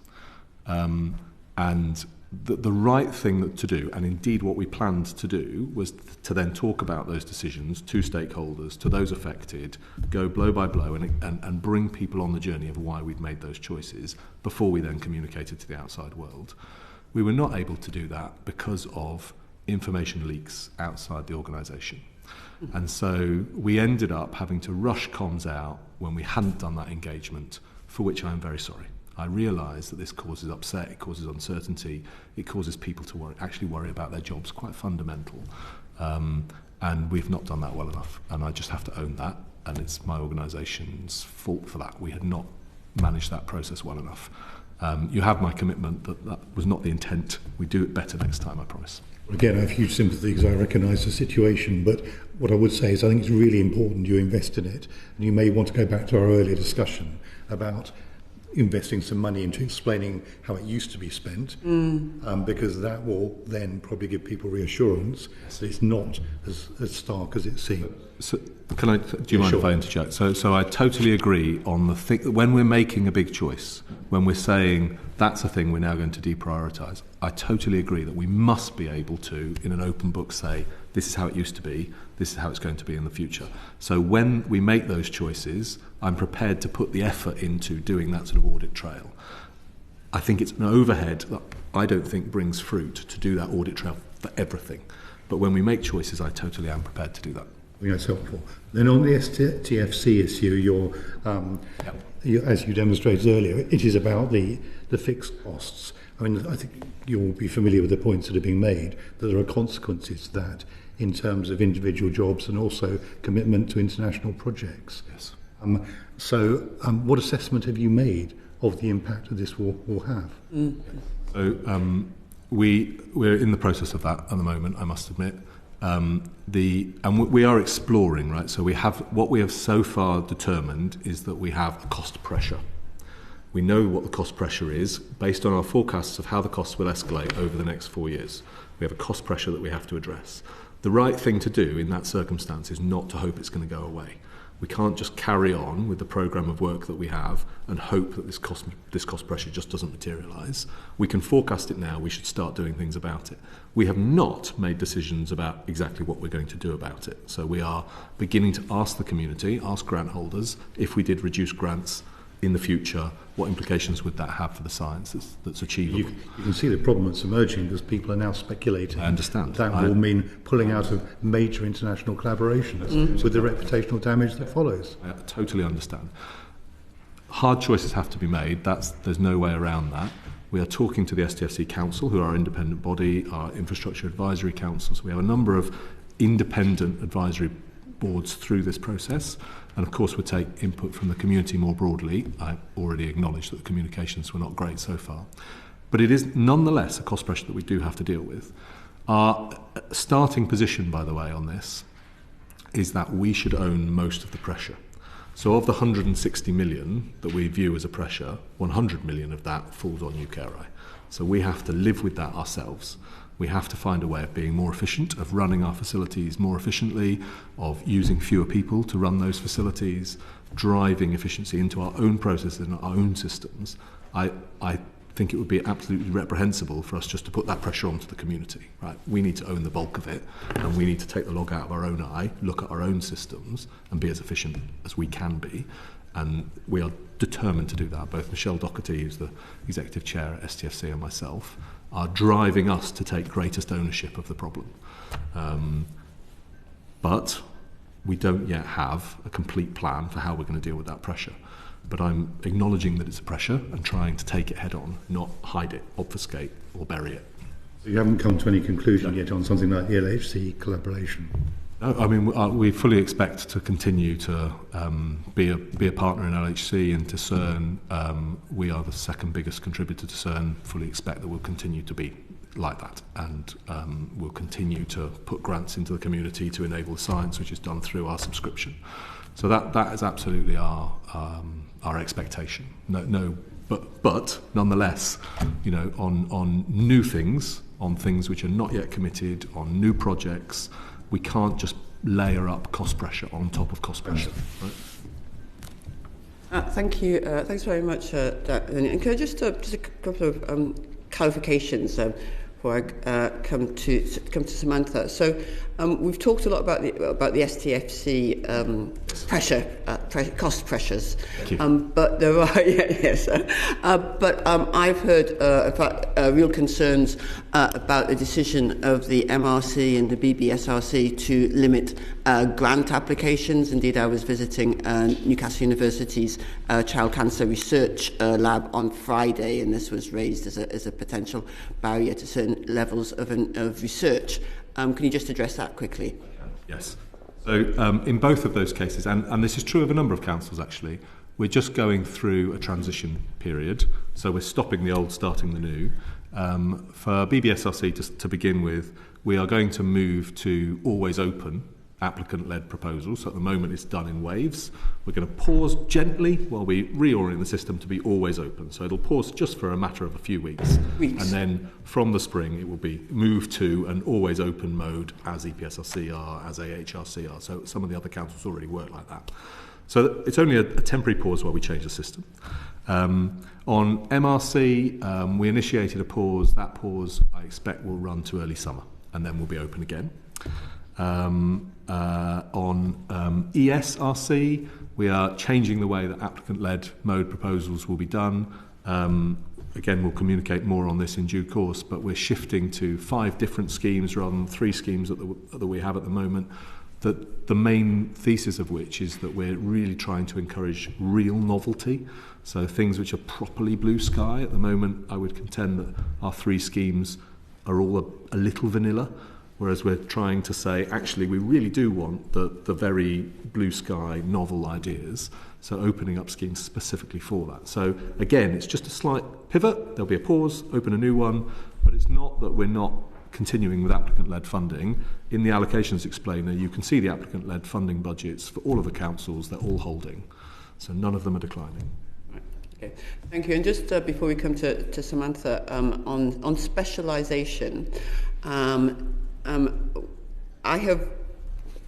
And the right thing to do, and indeed what we planned to do, was to then talk about those decisions to stakeholders, to those affected, go blow by blow and bring people on the journey of why we'd made those choices before we then communicated to the outside world. We were not able to do that because of information leaks outside the organisation. And so we ended up having to rush comms out when we hadn't done that engagement, for which I am very sorry. I realise that this causes upset, it causes uncertainty, it causes people to actually worry about their jobs, quite fundamental. And we've not done that well enough, and I just have to own that, and it's my organisation's fault for that. We had not managed that process well enough. You have my commitment that that was not the intent. We do it better next time, I promise. Again, I have huge sympathy because I recognise the situation, but what I would say is I think it's really important you invest in it, and you may want to go back to our earlier discussion about investing some money into explaining how it used to be spent, because that will then probably give people reassurance that it's not as stark as it seems. So, do you mind if I interject? So I totally agree on the thing. When we're making a big choice, when we're saying that's a thing we're now going to deprioritise, I totally agree that we must be able to, in an open book, say this is how it used to be, this is how it's going to be in the future. So when we make those choices, I'm prepared to put the effort into doing that sort of audit trail. I think it's an overhead that I don't think brings fruit to do that audit trail for everything. But when we make choices, I totally am prepared to do that. I think that's helpful. Then on the STFC issue, as you demonstrated earlier, it is about the fixed costs. I mean, I think you'll be familiar with the points that are being made, that there are consequences to that in terms of individual jobs and also commitment to international projects. Yes. So what assessment have you made of the impact that this will have? So we're in the process of that at the moment, I must admit. We are exploring, right? So what we have so far determined is that we have a cost pressure. We know what the cost pressure is based on our forecasts of how the costs will escalate over the next 4 years. We have a cost pressure that we have to address. The right thing to do in that circumstance is not to hope it's going to go away. We can't just carry on with the programme of work that we have and hope that this cost pressure just doesn't materialise. We can forecast it now. We should start doing things about it. We have not made decisions about exactly what we're going to do about it. So we are beginning to ask the community, ask grant holders, if we did reduce grants in the future, what implications would that have for the science that's achievable? You can see the problem that's emerging because people are now speculating. I understand. That will mean pulling out of major international collaborations with the reputational damage that follows. I totally understand. Hard choices have to be made. There's no way around that. We are talking to the STFC Council, who are our independent body, our Infrastructure Advisory Council. So we have a number of independent advisory boards through this process. And of course, we'll take input from the community more broadly. I already acknowledged that the communications were not great so far. But it is nonetheless a cost pressure that we do have to deal with. Our starting position, by the way, on this is that we should own most of the pressure. So of the 160 million that we view as a pressure, 100 million of that falls on UKRI. So we have to live with that ourselves. We have to find a way of being more efficient, of running our facilities more efficiently, of using fewer people to run those facilities, driving efficiency into our own processes and our own systems. I think it would be absolutely reprehensible for us just to put that pressure onto the community. Right? We need to own the bulk of it, and we need to take the log out of our own eye, look at our own systems, and be as efficient as we can be. And we are determined to do that. Both Michelle Doherty, who's the executive chair at STFC, and myself are driving us to take greatest ownership of the problem. But we don't yet have a complete plan for how we're going to deal with that pressure. But I'm acknowledging that it's a pressure and trying to take it head on, not hide it, obfuscate, or bury it. So you haven't come to any conclusion yet on something like the LHC collaboration? No, I mean, we fully expect to continue to be a partner in LHC and to CERN. We are the second biggest contributor to CERN. Fully expect that we'll continue to be like that, and we'll continue to put grants into the community to enable the science, which is done through our subscription. So that is absolutely our expectation. But nonetheless, you know, on new things, on things which are not yet committed, on new projects, we can't just layer up cost pressure on top of cost pressure. Right? Thank you. Thanks very much, Dan. And can I just a couple of clarifications before I come to Samantha. So we've talked a lot about the STFC cost pressures. But there are but I've heard real concerns about the decision of the MRC and the BBSRC to limit grant applications. Indeed, I was visiting Newcastle University's Child Cancer Research Lab on Friday, and this was raised as a potential barrier to certain levels of research. Can you just address that quickly? Yes. So in both of those cases, and this is true of a number of councils actually, we're just going through a transition period. So we're stopping the old, starting the new. For BBSRC, just to begin with, we are going to move to always open applicant-led proposals. So at the moment it's done in waves. We're going to pause gently while we reorient the system to be always open. So it'll pause just for a matter of a few weeks. And then from the spring it will be moved to an always open mode as EPSRC are, as AHRC are. So some of the other councils already work like that. So it's only a temporary pause while we change the system. On MRC, we initiated a pause. That pause, I expect, will run to early summer, and then we'll be open again. On ESRC, we are changing the way that applicant-led mode proposals will be done. Again, we'll communicate more on this in due course, but we're shifting to 5 different schemes rather than 3 schemes that we have at the moment. The main thesis of which is that we're really trying to encourage real novelty. So things which are properly blue sky. At the moment, I would contend that our 3 schemes are all a little vanilla, whereas we're trying to say, actually, we really do want the very blue sky novel ideas. So opening up schemes specifically for that. So again, it's just a slight pivot. There'll be a pause, open a new one, but it's not that we're not continuing with applicant-led funding. In the allocations explainer, you can see the applicant-led funding budgets for all of the councils. They're all holding. So none of them are declining. Okay, thank you. And just before we come to Samantha, on specialisation, I have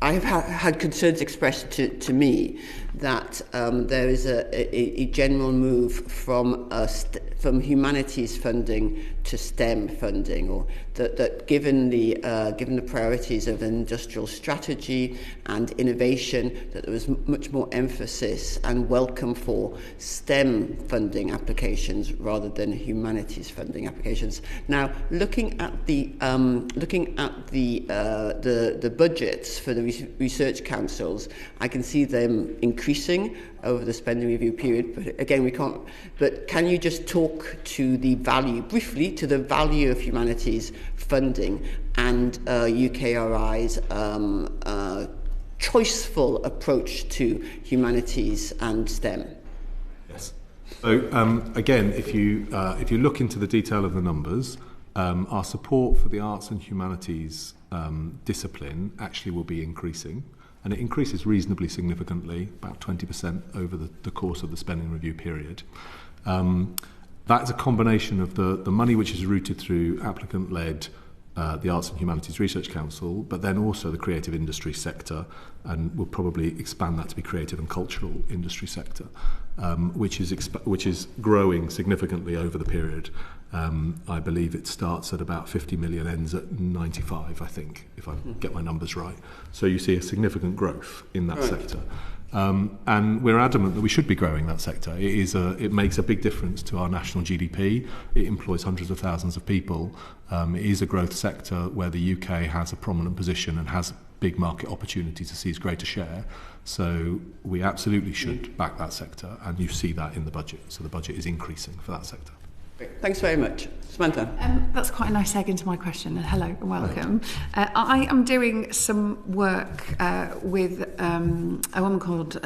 I have had concerns expressed to me that there is a general move from humanities funding to STEM funding, or that given the priorities of industrial strategy and innovation, that there was much more emphasis and welcome for STEM funding applications rather than humanities funding applications. Now, looking at the budgets for the research councils, I can see them increasing over the spending review period, but again, we can't. But can you just talk to the value, briefly, to the value of humanities funding and UKRI's choiceful approach to humanities and STEM? Yes. So again, if you look into the detail of the numbers, our support for the arts and humanities discipline actually will be increasing. And it increases reasonably significantly, about 20% over the course of the spending review period. That's a combination of the money which is routed through applicant-led the Arts and Humanities Research Council, but then also the creative industry sector, and we'll probably expand that to be creative and cultural industry sector, which is growing significantly over the period. I believe it starts at about 50 million, ends at 95, I think, if I get my numbers right. So you see a significant growth in that sector. And we're adamant that we should be growing that sector. It makes a big difference to our national GDP. It employs hundreds of thousands of people. It is a growth sector where the UK has a prominent position and has big market opportunity to seize greater share. So we absolutely should back that sector, and you see that in the budget. So the budget is increasing for that sector. Great. Thanks very much. Samantha? That's quite a nice segue into my question. Hello and welcome. I am doing some work with a woman called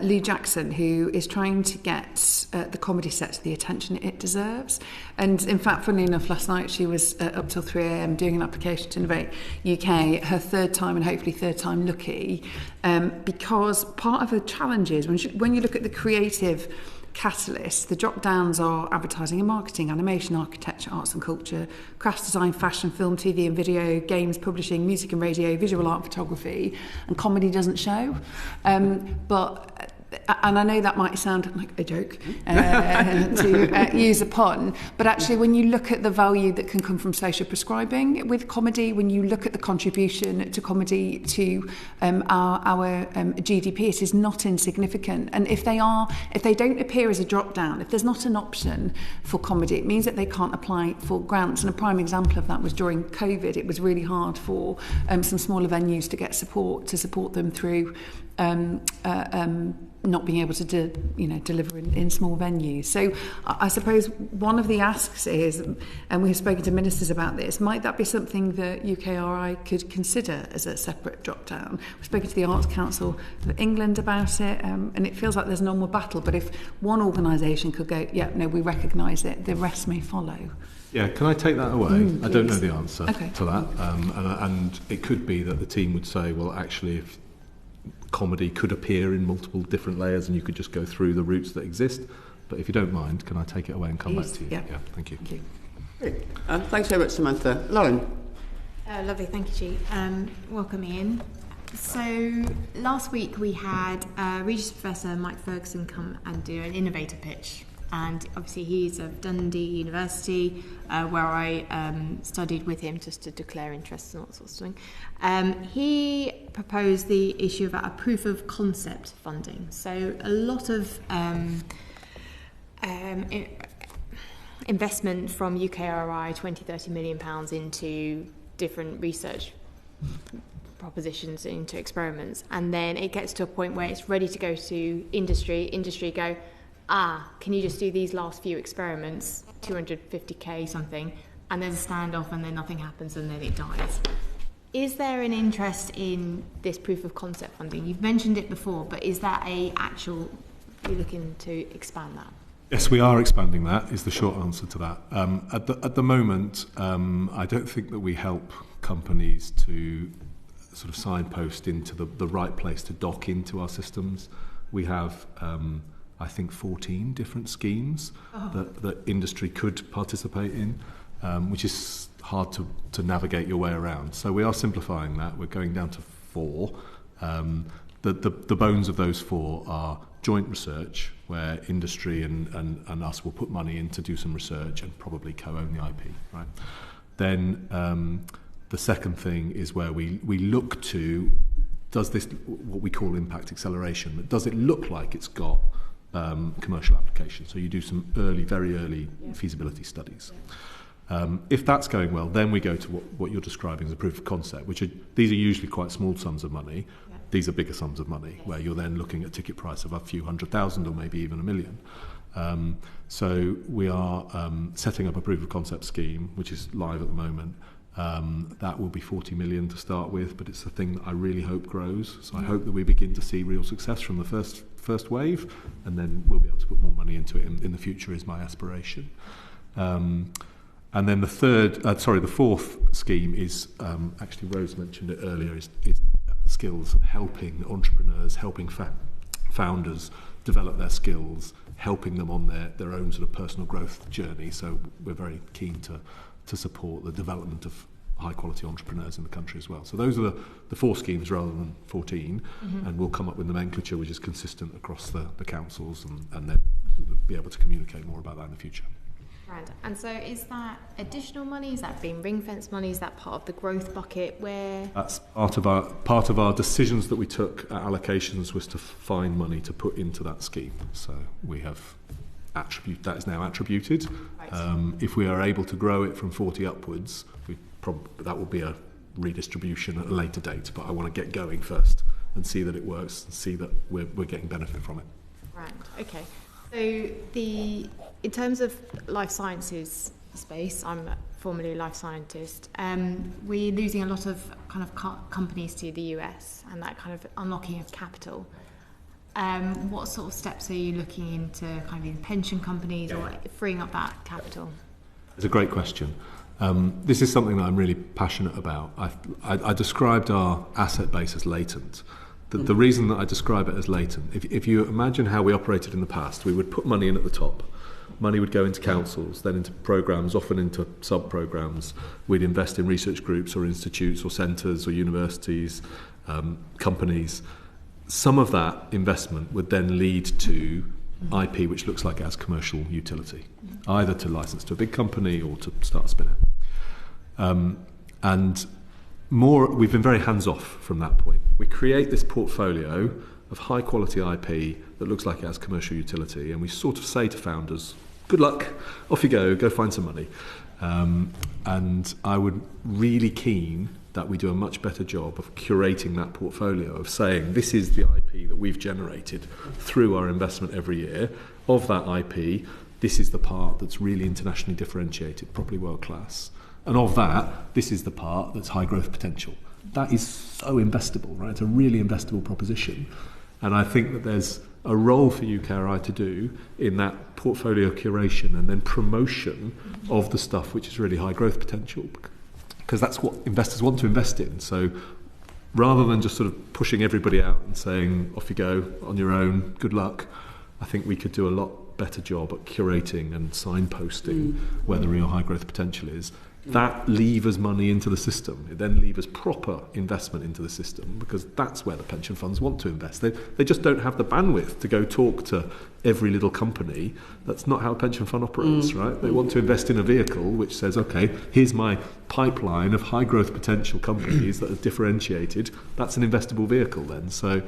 Lee Jackson, who is trying to get the comedy set the attention it deserves. And in fact, funnily enough, last night she was up till 3 a.m. doing an application to Innovate UK, her third time and hopefully third time lucky, because part of the challenge is when you look at the creative catalysts, the drop downs are advertising and marketing, animation, architecture, arts and culture, crafts design, fashion, film, TV and video, games, publishing, music and radio, visual art, photography, and comedy doesn't show. And I know that might sound like a joke to use a pun, but actually when you look at the value that can come from social prescribing with comedy, when you look at the contribution to comedy to our GDP, it is not insignificant. And if they don't appear as a drop down, if there's not an option for comedy, it means that they can't apply for grants. And a prime example of that was during COVID. It was really hard for some smaller venues to get support them through not being able to deliver in small venues. So I suppose one of the asks is, and we have spoken to ministers about this, might that be something that UKRI could consider as a separate drop-down? We've spoken to the Arts Council of England about it, and it feels like there's an onward battle, but if one organisation could go, yeah, no, we recognise it, the rest may follow. Yeah, can I take that away? I don't know the answer to that. Okay. And it could be that the team would say, well, actually, if comedy could appear in multiple different layers and you could just go through the routes that exist. But if you don't mind, can I take it away and come back to you? Yeah, thank you. Thank you. Great. Thanks very much, Samantha. Lauren? Lovely, thank you, G. Welcome, Ian. So last week we had Regis Professor Mike Ferguson come and do an innovator pitch. And obviously he's of Dundee University, where I studied with him just to declare interests and all sorts of things. He proposed the issue about a proof of concept funding. So a lot of investment from UKRI, £20-30 million into different research propositions, into experiments. And then it gets to a point where it's ready to go to industry go, can you just do these last few experiments, 250k something, and then stand off and then nothing happens and then it dies. Is there an interest in this proof of concept funding? You've mentioned it before, but is that you're looking to expand that? Yes, we are expanding that, is the short answer to that. At the moment, I don't think that we help companies to sort of signpost into the right place to dock into our systems. We have I think 14 different schemes that industry could participate in, which is hard to navigate your way around. So we are simplifying that. We're going down to 4. The bones of those 4 are joint research, where industry and us will put money in to do some research and probably co-own the IP, right? Then the second thing is where we look to, does this, what we call impact acceleration, but does it look like it's got commercial application? So you do some very early feasibility studies. If that's going well, then we go to what you're describing as a proof of concept, these are usually quite small sums of money. Yeah. These are bigger sums of money, where you're then looking at ticket price of a few 100,000 or maybe even 1 million. So we are setting up a proof of concept scheme, which is live at the moment. That will be 40 million to start with, but it's a thing that I really hope grows. So I hope that we begin to see real success from the first wave, and then we'll be able to put more money into it in the future, is my aspiration. And then the fourth scheme is, actually Rose mentioned it earlier, is skills, helping entrepreneurs, helping founders develop their skills, helping them on their own sort of personal growth journey. So we're very keen to support the development of high-quality entrepreneurs in the country as well. So those are the 4 schemes rather than 14, and we'll come up with nomenclature which is consistent across the councils, and then be able to communicate more about that in the future. Right. And so is that additional money? Is that being ring-fenced money? Is that part of the growth bucket? Where that's part of our decisions that we took at allocations, was to find money to put into that scheme. So we have that is now attributed. Right. If we are able to grow it from 40 upwards, that will be a redistribution at a later date. But I want to get going first and see that it works, and see that we're getting benefit from it. Right. Okay. So in terms of life sciences space, I'm formerly a life scientist. We're losing a lot of kind of companies to the US, and that kind of unlocking of capital. What sort of steps are you looking into, kind of in pension companies or freeing up that capital? It's a great question. This is something that I'm really passionate about. I described our asset base as latent. The reason that I describe it as latent, if you imagine how we operated in the past, we would put money in at the top. Money would go into councils, then into programmes, often into sub-programmes. We'd invest in research groups or institutes or centres or universities, companies. Some of that investment would then lead to IP which looks like it has commercial utility, either to license to a big company or to start a spin-out. And we've been very hands-off from that point. We create this portfolio of high-quality IP that looks like it has commercial utility, and we sort of say to founders, good luck, off you go find some money. And I would really keen that we do a much better job of curating that portfolio, of saying this is the IP that we've generated through our investment every year. Of that IP, this is the part that's really internationally differentiated, properly world-class. And of that, this is the part that's high growth potential. That is so investable, right? It's a really investable proposition. And I think that there's a role for UKRI to do in that portfolio curation and then promotion of the stuff which is really high growth potential, because that's what investors want to invest in. So rather than just sort of pushing everybody out and saying, off you go, on your own, good luck, I think we could do a lot better job at curating and signposting where the real high growth potential is. That levers money into the system. It then levers proper investment into the system, because that's where the pension funds want to invest. They just don't have the bandwidth to go talk to every little company. That's not how a pension fund operates, right? They want to invest in a vehicle which says, okay, here's my pipeline of high growth potential companies that are differentiated. That's an investable vehicle then. So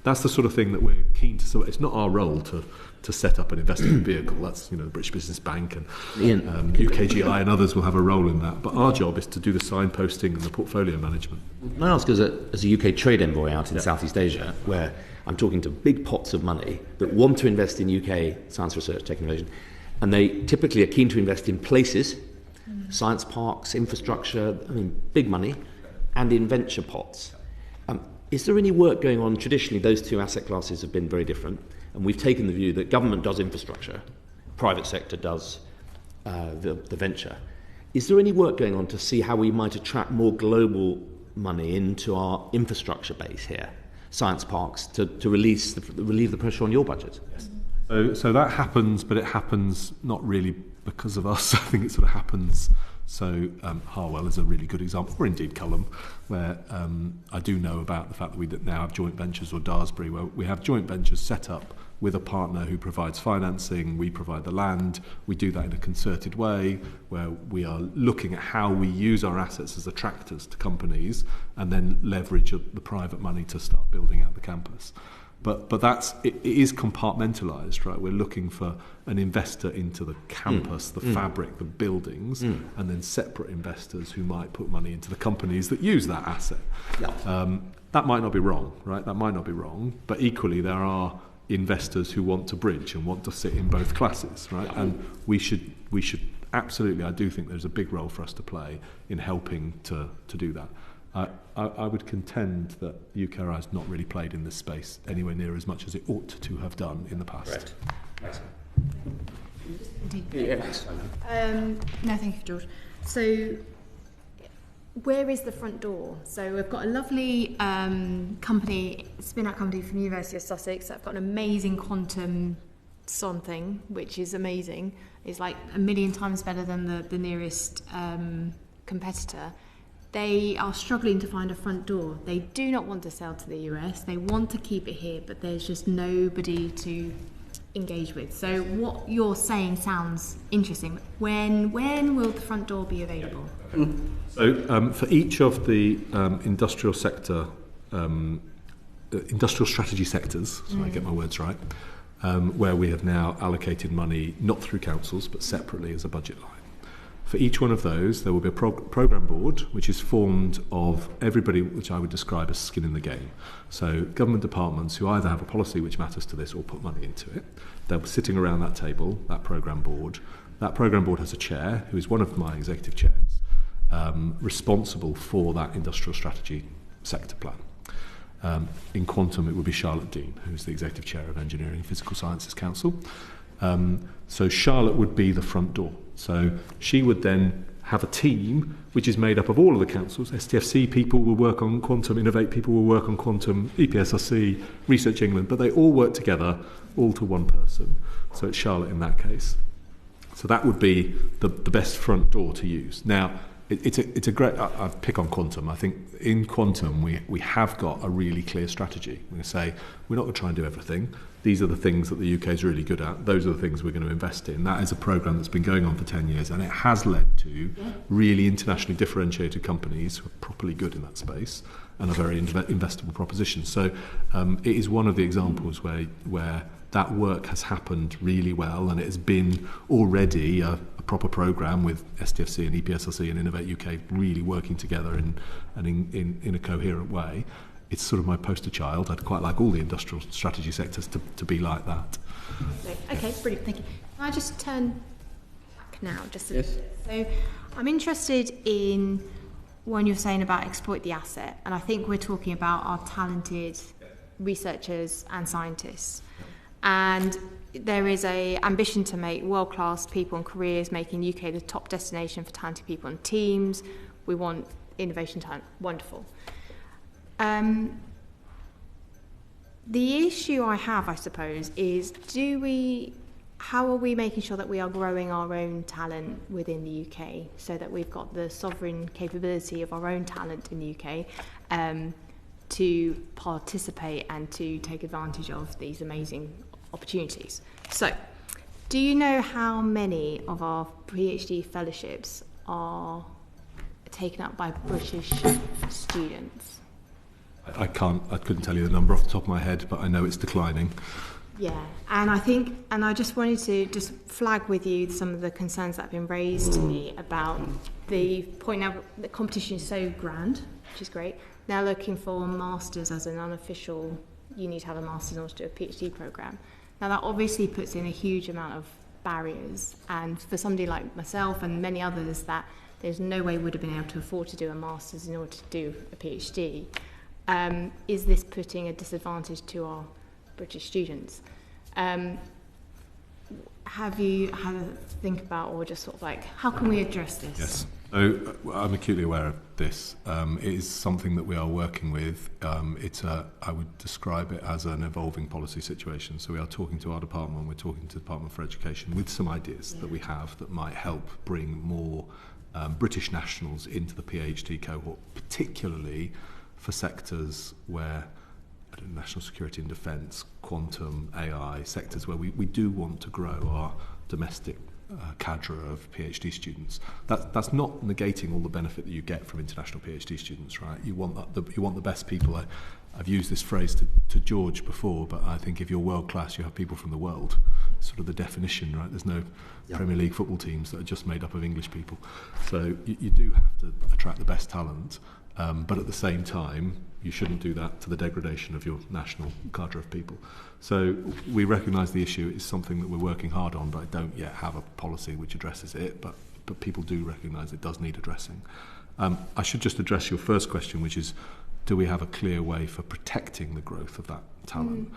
that's the sort of thing that we're keen to. So it's not our role to set up an investment vehicle. That's, the British Business Bank and UKGI and others will have a role in that. But our job is to do the signposting and the portfolio management. I ask, as a UK trade envoy out in Southeast Asia, where I'm talking to big pots of money that want to invest in UK science research, tech innovation, and they typically are keen to invest in places, science parks, infrastructure, big money, and in venture pots. Is there any work going on? Traditionally, those two asset classes have been very different. And we've taken the view that government does infrastructure, private sector does the venture. Is there any work going on to see how we might attract more global money into our infrastructure base here, science parks, to relieve the pressure on your budget? Yes. So that happens, but it happens not really because of us. I think it sort of happens So Harwell is a really good example, or indeed Cullum, where I do know about the fact that we now have joint ventures, or Daresbury, where we have joint ventures set up with a partner who provides financing, we provide the land, we do that in a concerted way, where we are looking at how we use our assets as attractors to companies and then leverage the private money to start building out the campus. But it is compartmentalised, right? We're looking for an investor into the campus, the fabric, the buildings, and then separate investors who might put money into the companies that use that asset. Yeah. That might not be wrong, right? That might not be wrong, but equally there are investors who want to bridge and want to sit in both classes, right? And we should absolutely, I do think there's a big role for us to play in helping to do that. I would contend that UKRI has not really played in this space anywhere near as much as it ought to have done in the past. Right. No, thank you, George. So, where is the front door? So we've got a lovely company, spin-out company from the University of Sussex. I've got an amazing quantum something, which is amazing. It's like 1 million times better than the nearest competitor. They are struggling to find a front door. They do not want to sell to the US. They want to keep it here, but there's just nobody to engage with. So what you're saying sounds interesting. When will the front door be available? So for each of the industrial sector, industrial strategy sectors, so I get my words right, where we have now allocated money, not through councils, but separately as a budget line. For each one of those, there will be a programme board, which is formed of everybody which I would describe as skin in the game. So government departments who either have a policy which matters to this or put money into it. They'll be sitting around that table, that programme board. That programme board has a chair, who is one of my executive chairs, responsible for that industrial strategy sector plan. In quantum, it would be Charlotte Dean, who's the executive chair of Engineering and Physical Sciences Council. So Charlotte would be the front door. So she would then have a team which is made up of all of the councils. STFC people will work on quantum, Innovate people will work on quantum, EPSRC, Research England, but they all work together, all to one person. So it's Charlotte in that case. So that would be the best front door to use. Now, it's a great, I pick on quantum. I think in quantum we have got a really clear strategy. We're going to say, we're not going to try and do everything. These are the things that the UK is really good at. Those are the things we're going to invest in. That is a programme that's been going on for 10 years, and it has led to really internationally differentiated companies who are properly good in that space and a very investable proposition. So it is one of the examples where that work has happened really well, and it has been already a proper programme with STFC and EPSRC and Innovate UK really working together in a coherent way. It's sort of my poster child. I'd quite like all the industrial strategy sectors to be like that. Okay, brilliant, thank you. Can I just turn back now, just a bit? So I'm interested in when you're saying about exploit the asset, and I think we're talking about our talented researchers and scientists. And there is an ambition to make world-class people and careers, making UK the top destination for talented people and teams. We want innovation talent. Wonderful. The issue I have, I suppose, is how are we making sure that we are growing our own talent within the UK so that we've got the sovereign capability of our own talent in the UK to participate and to take advantage of these amazing opportunities. So, do you know how many of our PhD fellowships are taken up by British students? I couldn't tell you the number off the top of my head, but I know it's declining. Yeah, and I just wanted to just flag with you some of the concerns that have been raised to me about the point now the competition is so grand, which is great. Now looking for a master's as an unofficial, you need to have a master's in order to do a PhD programme. Now that obviously puts in a huge amount of barriers, and for somebody like myself and many others that there's no way would have been able to afford to do a master's in order to do a PhD, is this putting a disadvantage to our British students? Have you had a think about, or just sort of like, how can we address this? Yes. So I'm acutely aware of this. It is something that we are working with. I would describe it as an evolving policy situation. So we are talking to our department, we're talking to the Department for Education with some ideas that we have that might help bring more British nationals into the PhD cohort, particularly for sectors where national security and defence, quantum, AI, sectors where we do want to grow our domestic cadre of PhD students. That's not negating all the benefit that you get from international PhD students, right? You want the best people. I've used this phrase to George before, but I think if you're world class, you have people from the world. Sort of the definition, right? There's no Premier League football teams that are just made up of English people. So you do have to attract the best talent, but at the same time, you shouldn't do that to the degradation of your national cadre of people. So we recognise the issue is something that we're working hard on, but I don't yet have a policy which addresses it, but people do recognise it does need addressing. I should just address your first question, which is, do we have a clear way for protecting the growth of that talent?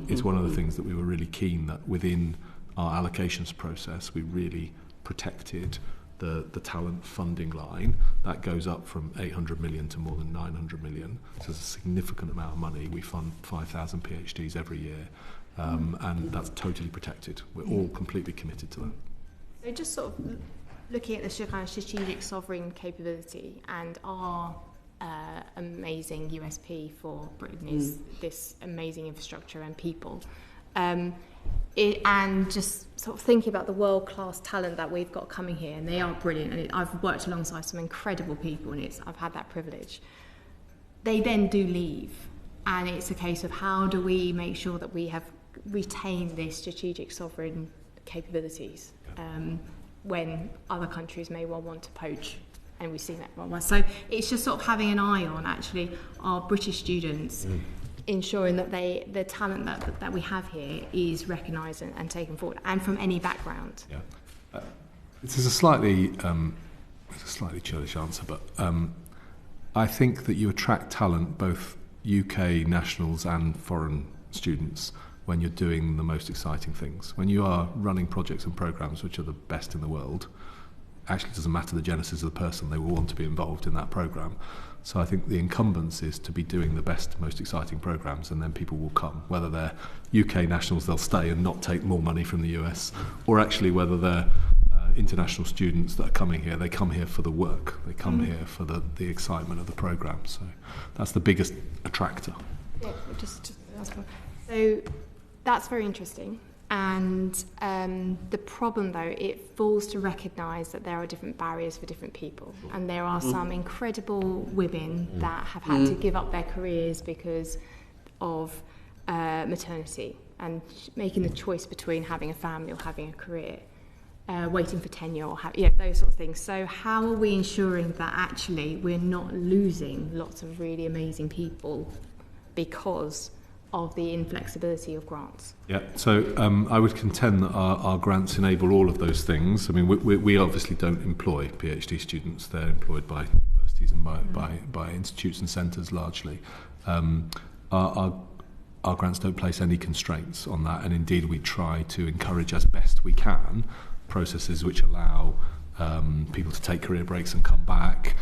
It's one of the things that we were really keen that within our allocations process, we really protected the talent funding line. That goes up from 800 million to more than 900 million. So it's a significant amount of money. We fund 5,000 PhDs every year, and that's totally protected. We're all completely committed to that. So just sort of looking at the strategic sovereign capability, and our amazing USP for Britain is this amazing infrastructure and people. And just sort of thinking about the world-class talent that we've got coming here, and they are brilliant, and I've worked alongside some incredible people, and I've had that privilege. They then do leave, and it's a case of how do we make sure that we have retained these strategic sovereign capabilities when other countries may well want to poach, and we've seen that one. So it's just sort of having an eye on actually our British students, ensuring that the talent that we have here is recognised and taken forward, and from any background. Yeah, this is a slightly churlish answer, but I think that you attract talent, both UK nationals and foreign students, when you're doing the most exciting things. When you are running projects and programmes which are the best in the world, actually it doesn't matter the genesis of the person, they will want to be involved in that programme. So I think the incumbence is to be doing the best, most exciting programmes, and then people will come. Whether they're UK nationals, they'll stay and not take more money from the US, or actually whether they're international students that are coming here, they come here for the work. They come here for the excitement of the programme. So that's the biggest attractor. Yeah, so that's very interesting. And the problem, though, it falls to recognise that there are different barriers for different people. And there are some incredible women that have had to give up their careers because of maternity and making the choice between having a family or having a career, waiting for tenure, or those sort of things. So how are we ensuring that actually we're not losing lots of really amazing people because of the inflexibility of grants? Yeah, so I would contend that our grants enable all of those things. I mean, we obviously don't employ PhD students. They're employed by universities and by institutes and centres largely. Our grants don't place any constraints on that, and indeed we try to encourage as best we can processes which allow people to take career breaks and come back,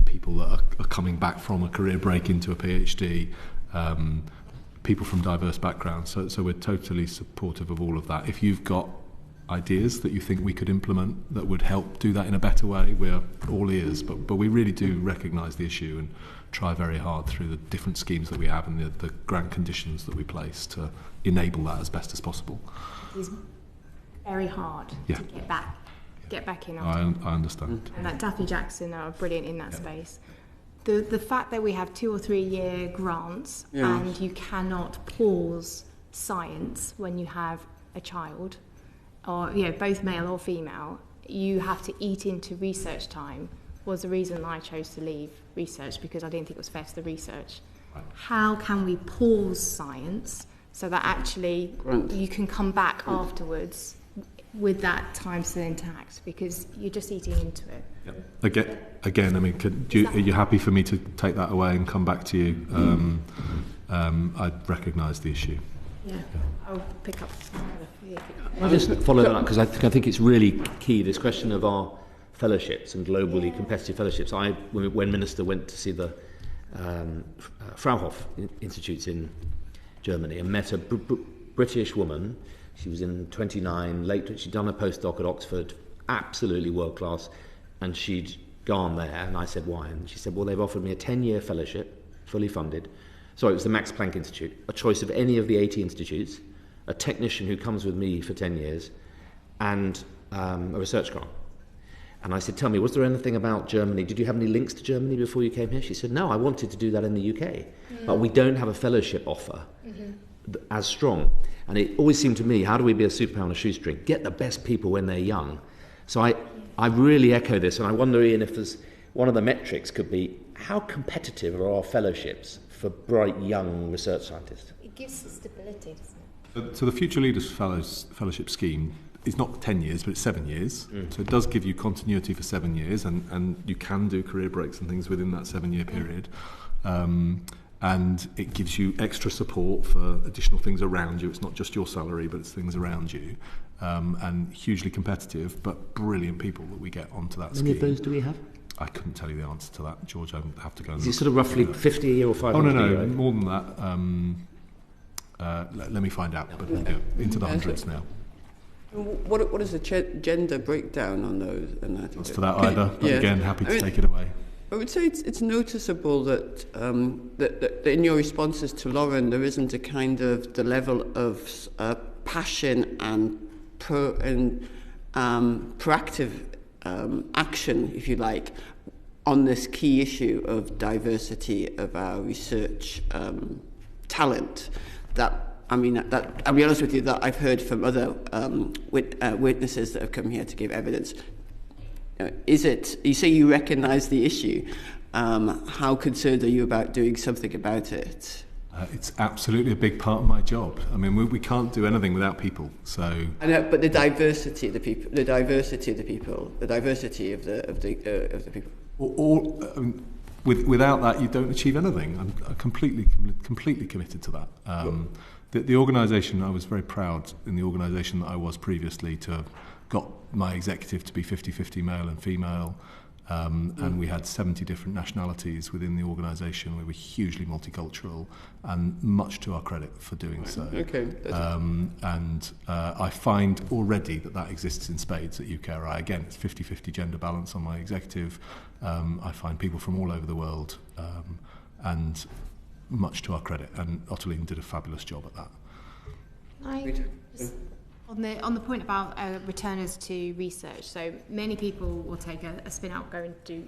people that are coming back from a career break into a PhD, people from diverse backgrounds. So we're totally supportive of all of that. If you've got ideas that you think we could implement that would help do that in a better way, we're all ears. But we really do recognise the issue and try very hard through the different schemes that we have and the grant conditions that we place to enable that as best as possible. It's very hard to get back in. I understand. And that Daphne Jackson are brilliant in that space. The fact that we have 2 or 3 year grants and you cannot pause science when you have a child, or both male or female, you have to eat into research time, was the reason I chose to leave research, because I didn't think it was fair to the research. Right. How can we pause science so that actually you can come back afterwards with that time still intact, because you're just eating into it? Yep. Again, I mean, are you happy for me to take that away and come back to you? I recognise the issue. Yeah, I'll pick up. I'll just follow that up, because I think it's really key, this question of our fellowships and globally competitive fellowships. When Minister went to see the Fraunhofer Institutes in Germany and met a British woman. She was in 29, she'd done a postdoc at Oxford, absolutely world class, and she'd gone there, and I said, why? And she said, well, they've offered me a 10-year fellowship, fully funded. Sorry, it was the Max Planck Institute, a choice of any of the 80 institutes, a technician who comes with me for 10 years, and a research grant. And I said, tell me, was there anything about Germany? Did you have any links to Germany before you came here? She said, no, I wanted to do that in the UK. But we don't have a fellowship offer as strong. And it always seemed to me, how do we be a superpower on a shoestring? Get the best people when they're young. So I really echo this, and I wonder, Ian, if there's one of the metrics could be, how competitive are our fellowships for bright young research scientists? It gives stability, doesn't it? So the Future Leaders Fellowship Scheme is not 10 years, but it's 7 years. So it does give you continuity for 7 years, and you can do career breaks and things within that 7-year period. And it gives you extra support for additional things around you. It's not just your salary, but it's things around you. And hugely competitive, but brilliant people that we get onto that scheme. How many of those do we have? I couldn't tell you the answer to that, George. I have to go and Is it look. sort of roughly 50 a year or 500 a year? No, more than that. Let me find out, but into the hundreds now. What is the gender breakdown on those? And I think As to that either, but yeah. again, happy to take it away. I would say it's noticeable that, that in your responses to Lauren, there isn't a kind of the level of passion and proactive action, if you like, on this key issue of diversity of our research talent. I'll be honest with you, that I've heard from other witnesses that have come here to give evidence. You say you recognise the issue. How concerned are you about doing something about it? It's absolutely a big part of my job. I mean, we can't do anything without people. So, I know, but the diversity of the people, the diversity of the people. Without that, you don't achieve anything. I'm completely committed to that. The organisation, I was very proud in the organisation that I was previously to have got my executive to be 50-50 male and female. And we had 70 different nationalities within the organisation. We were hugely multicultural, and much to our credit for doing so. Okay. I find already that exists in spades at UKRI. Again, it's 50-50 gender balance on my executive. I find people from all over the world, and much to our credit. And Ottoline did a fabulous job at that. On the point about returners to research, so many people will take a spin out,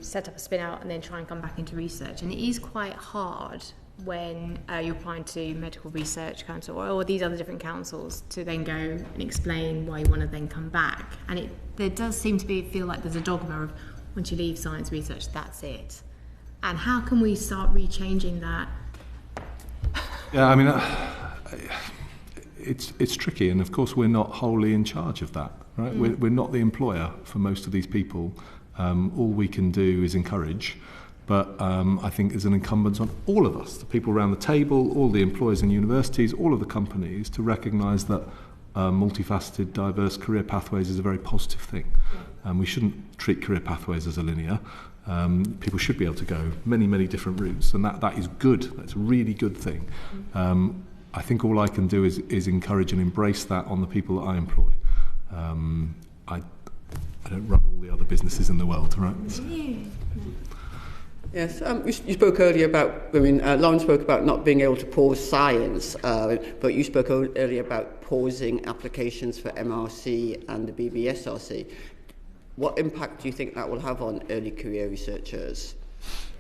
set up a spin out, and then try and come back into research, and it is quite hard when you're applying to Medical Research Council or these other different councils to then go and explain why you want to then come back. And there does seem to feel like there's a dogma of once you leave science research, that's it. And how can we start rechanging that? Yeah, I mean, it's tricky, and of course we're not wholly in charge of that, right? We're not the employer for most of these people. All we can do is encourage, but I think there's an incumbence on all of us, the people around the table, all the employers in universities, all of the companies, to recognise that multifaceted, diverse career pathways is a very positive thing. We shouldn't treat career pathways as a linear. People should be able to go many different routes, and that is good. That's a really good thing. I think all I can do is encourage and embrace that on the people that I employ. I don't run all the other businesses in the world, right? So. Yes, you spoke earlier about, Lauren spoke about not being able to pause science, but you spoke earlier about pausing applications for MRC and the BBSRC. What impact do you think that will have on early career researchers?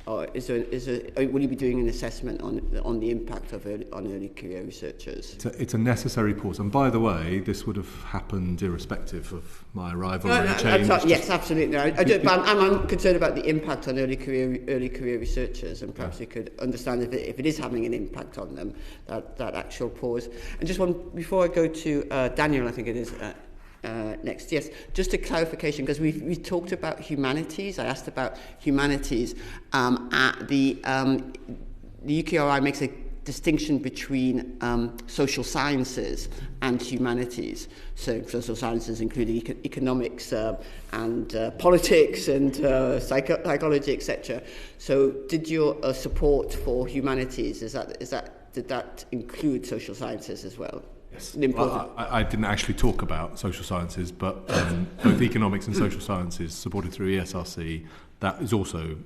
Or will you be doing an assessment on the impact of on early career researchers? It's a necessary pause. And by the way, this would have happened irrespective of my arrival or change. Yes, absolutely. I'm concerned about the impact on early career researchers, and perhaps you could understand if it is having an impact on them, that actual pause. And just one before I go to Daniel, I think it is. Next, yes, just a clarification, because we talked about humanities. I asked about humanities. The UKRI makes a distinction between social sciences and humanities. So social sciences including economics and politics and psychology, etc. So did your support for humanities, did that include social sciences as well? Yes. An important... I didn't actually talk about social sciences, but both economics and social sciences supported through ESRC, that is also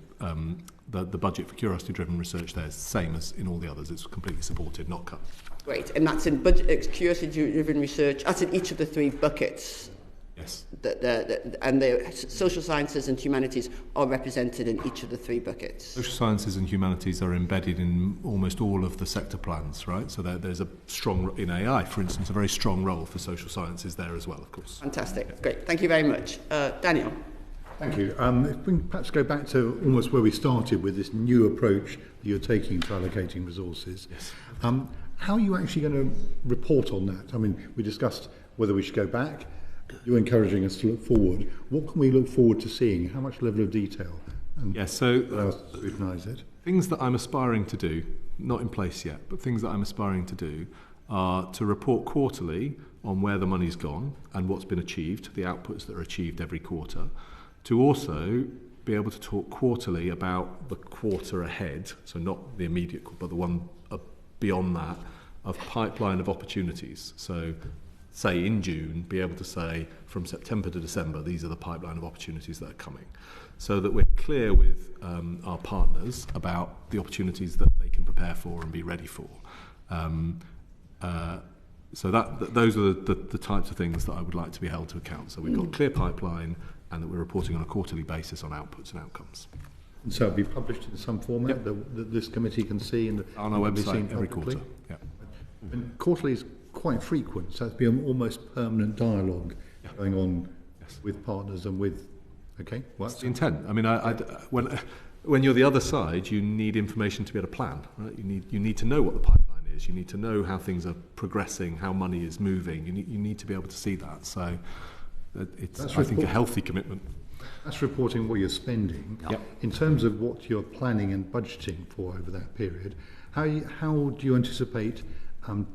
the budget for curiosity-driven research there is the same as in all the others. It's completely supported, not cut. Great, and that's in budget, curiosity-driven research, that's in each of the 3 buckets. Yes. And the social sciences and humanities are represented in each of the 3 buckets. Social sciences and humanities are embedded in almost all of the sector plans, right? So there's a strong, in AI, for instance, a very strong role for social sciences there as well, of course. Fantastic, great. Thank you very much. Daniel. Thank you. If we can perhaps go back to almost where we started with this new approach that you're taking to allocating resources. Yes. How are you actually going to report on that? I mean, we discussed whether we should go back. You're encouraging us to look forward. What can we look forward to seeing? How much level of detail? And so allow us to scrutinise it. Things that I'm aspiring to do, not in place yet, but things that I'm aspiring to do are to report quarterly on where the money's gone and what's been achieved, the outputs that are achieved every quarter, to also be able to talk quarterly about the quarter ahead, so not the immediate, but the one beyond that, of pipeline of opportunities. So say in June, be able to say from September to December, these are the pipeline of opportunities that are coming, so that we're clear with our partners about the opportunities that they can prepare for and be ready for. So those are the types of things that I would like to be held to account. So we've got clear pipeline and that we're reporting on a quarterly basis on outputs and outcomes. And so it'll be published in some format that this committee can see and on our website every quarter. Yeah. And quarterly is quite frequent, so it's been almost permanent dialogue going on with partners and with. Okay, well, that's the intent. I mean, when you're the other side, you need information to be able to plan. Right? You need to know what the pipeline is. You need to know how things are progressing, how money is moving. You need to be able to see that. So it's I think a healthy commitment. That's reporting what you're spending. Yep. In terms of what you're planning and budgeting for over that period, how do you anticipate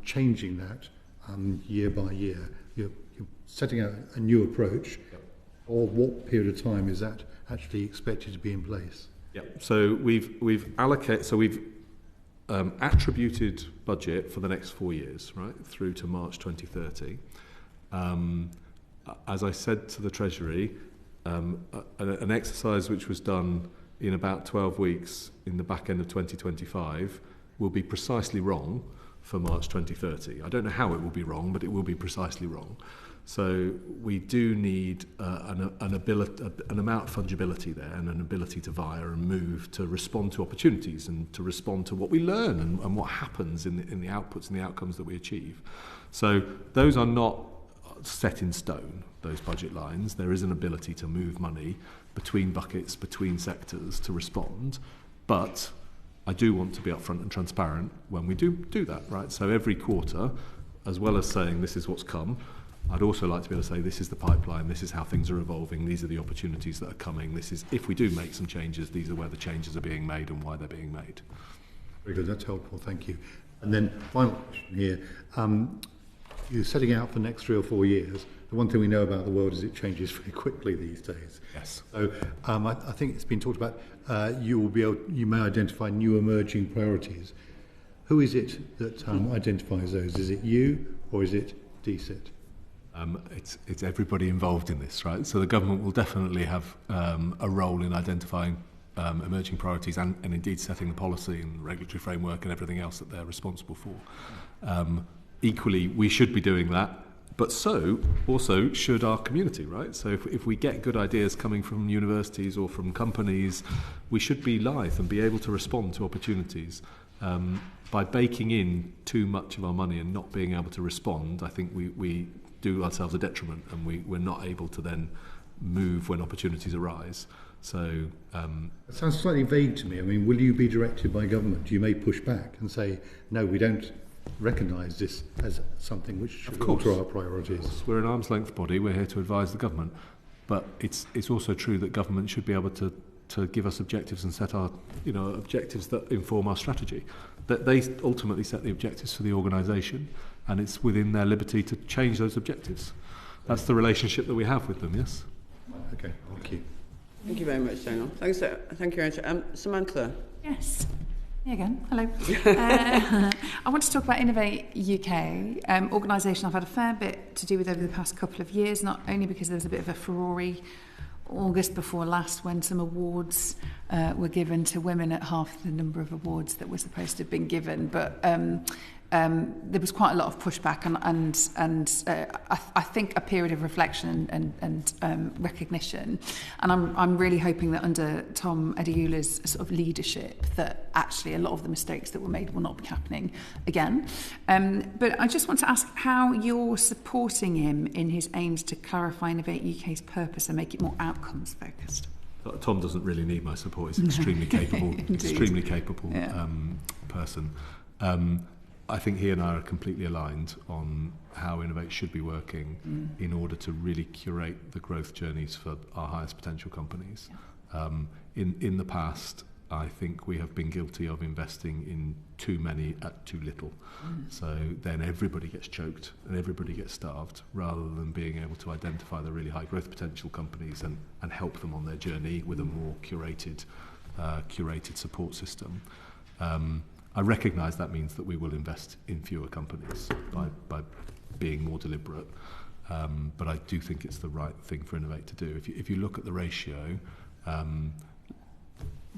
changing that year by year? You're setting out a new approach, or what period of time is that actually expected to be in place? Yeah. So we've allocated. So we've attributed budget for the next 4 years, right, through to March 2030. As I said to the Treasury, an exercise which was done in about 12 weeks in the back end of 2025 will be precisely wrong for March 2030. I don't know how it will be wrong, but it will be precisely wrong. So we do need an amount of fungibility there and an ability to via and move to respond to opportunities and to respond to what we learn and what happens in the outputs and the outcomes that we achieve. So those are not set in stone, those budget lines. There is an ability to move money between buckets, between sectors to respond, but I do want to be upfront and transparent when we do that, right? So every quarter, as well as saying this is what's come, I'd also like to be able to say this is the pipeline, this is how things are evolving, these are the opportunities that are coming, this is, if we do make some changes, these are where the changes are being made and why they're being made. Very good, that's helpful, thank you. And then final question here. You're setting out for the next 3 or 4 years. The one thing we know about the world is it changes very quickly these days. Yes. So I think it's been talked about. You may identify new emerging priorities. Who is it that identifies those? Is it you or is it DSIT? It's everybody involved in this, right? So the government will definitely have a role in identifying emerging priorities and indeed setting the policy and the regulatory framework and everything else that they're responsible for. Equally, we should be doing that, but so also should our community, right? So if we get good ideas coming from universities or from companies, we should be lithe and be able to respond to opportunities. By baking in too much of our money and not being able to respond, I think we do ourselves a detriment and we're not able to then move when opportunities arise. So it sounds slightly vague to me. I mean, will you be directed by government? You may push back and say, no, we don't recognise this as something which should alter our priorities. We're an arm's length body, we're here to advise the government, but it's also true that government should be able to give us objectives and set our objectives that inform our strategy. That they ultimately set the objectives for the organisation and it's within their liberty to change those objectives. That's the relationship that we have with them, yes? Okay, thank you. Thank you very much, Daniel. Thank you very much. Samantha? Yes. Me again. Hello. I want to talk about Innovate UK, organisation I've had a fair bit to do with over the past couple of years, not only because there was a bit of a furore August before last when some awards were given to women at half the number of awards that were supposed to have been given, but there was quite a lot of pushback and I think a period of reflection and recognition. And I'm really hoping that under Tom Ediula's sort of leadership that actually a lot of the mistakes that were made will not be happening again. But I just want to ask how you're supporting him in his aims to clarify Innovate UK's purpose and make it more outcomes focused. Tom doesn't really need my support. He's an extremely capable person. I think he and I are completely aligned on how Innovate should be working in order to really curate the growth journeys for our highest potential companies. Yeah. In the past, I think we have been guilty of investing in too many at too little. So then everybody gets choked and everybody gets starved, rather than being able to identify the really high growth potential companies and help them on their journey with a more curated support system. I recognise that means that we will invest in fewer companies by being more deliberate, but I do think it's the right thing for Innovate to do. If you look at the ratio,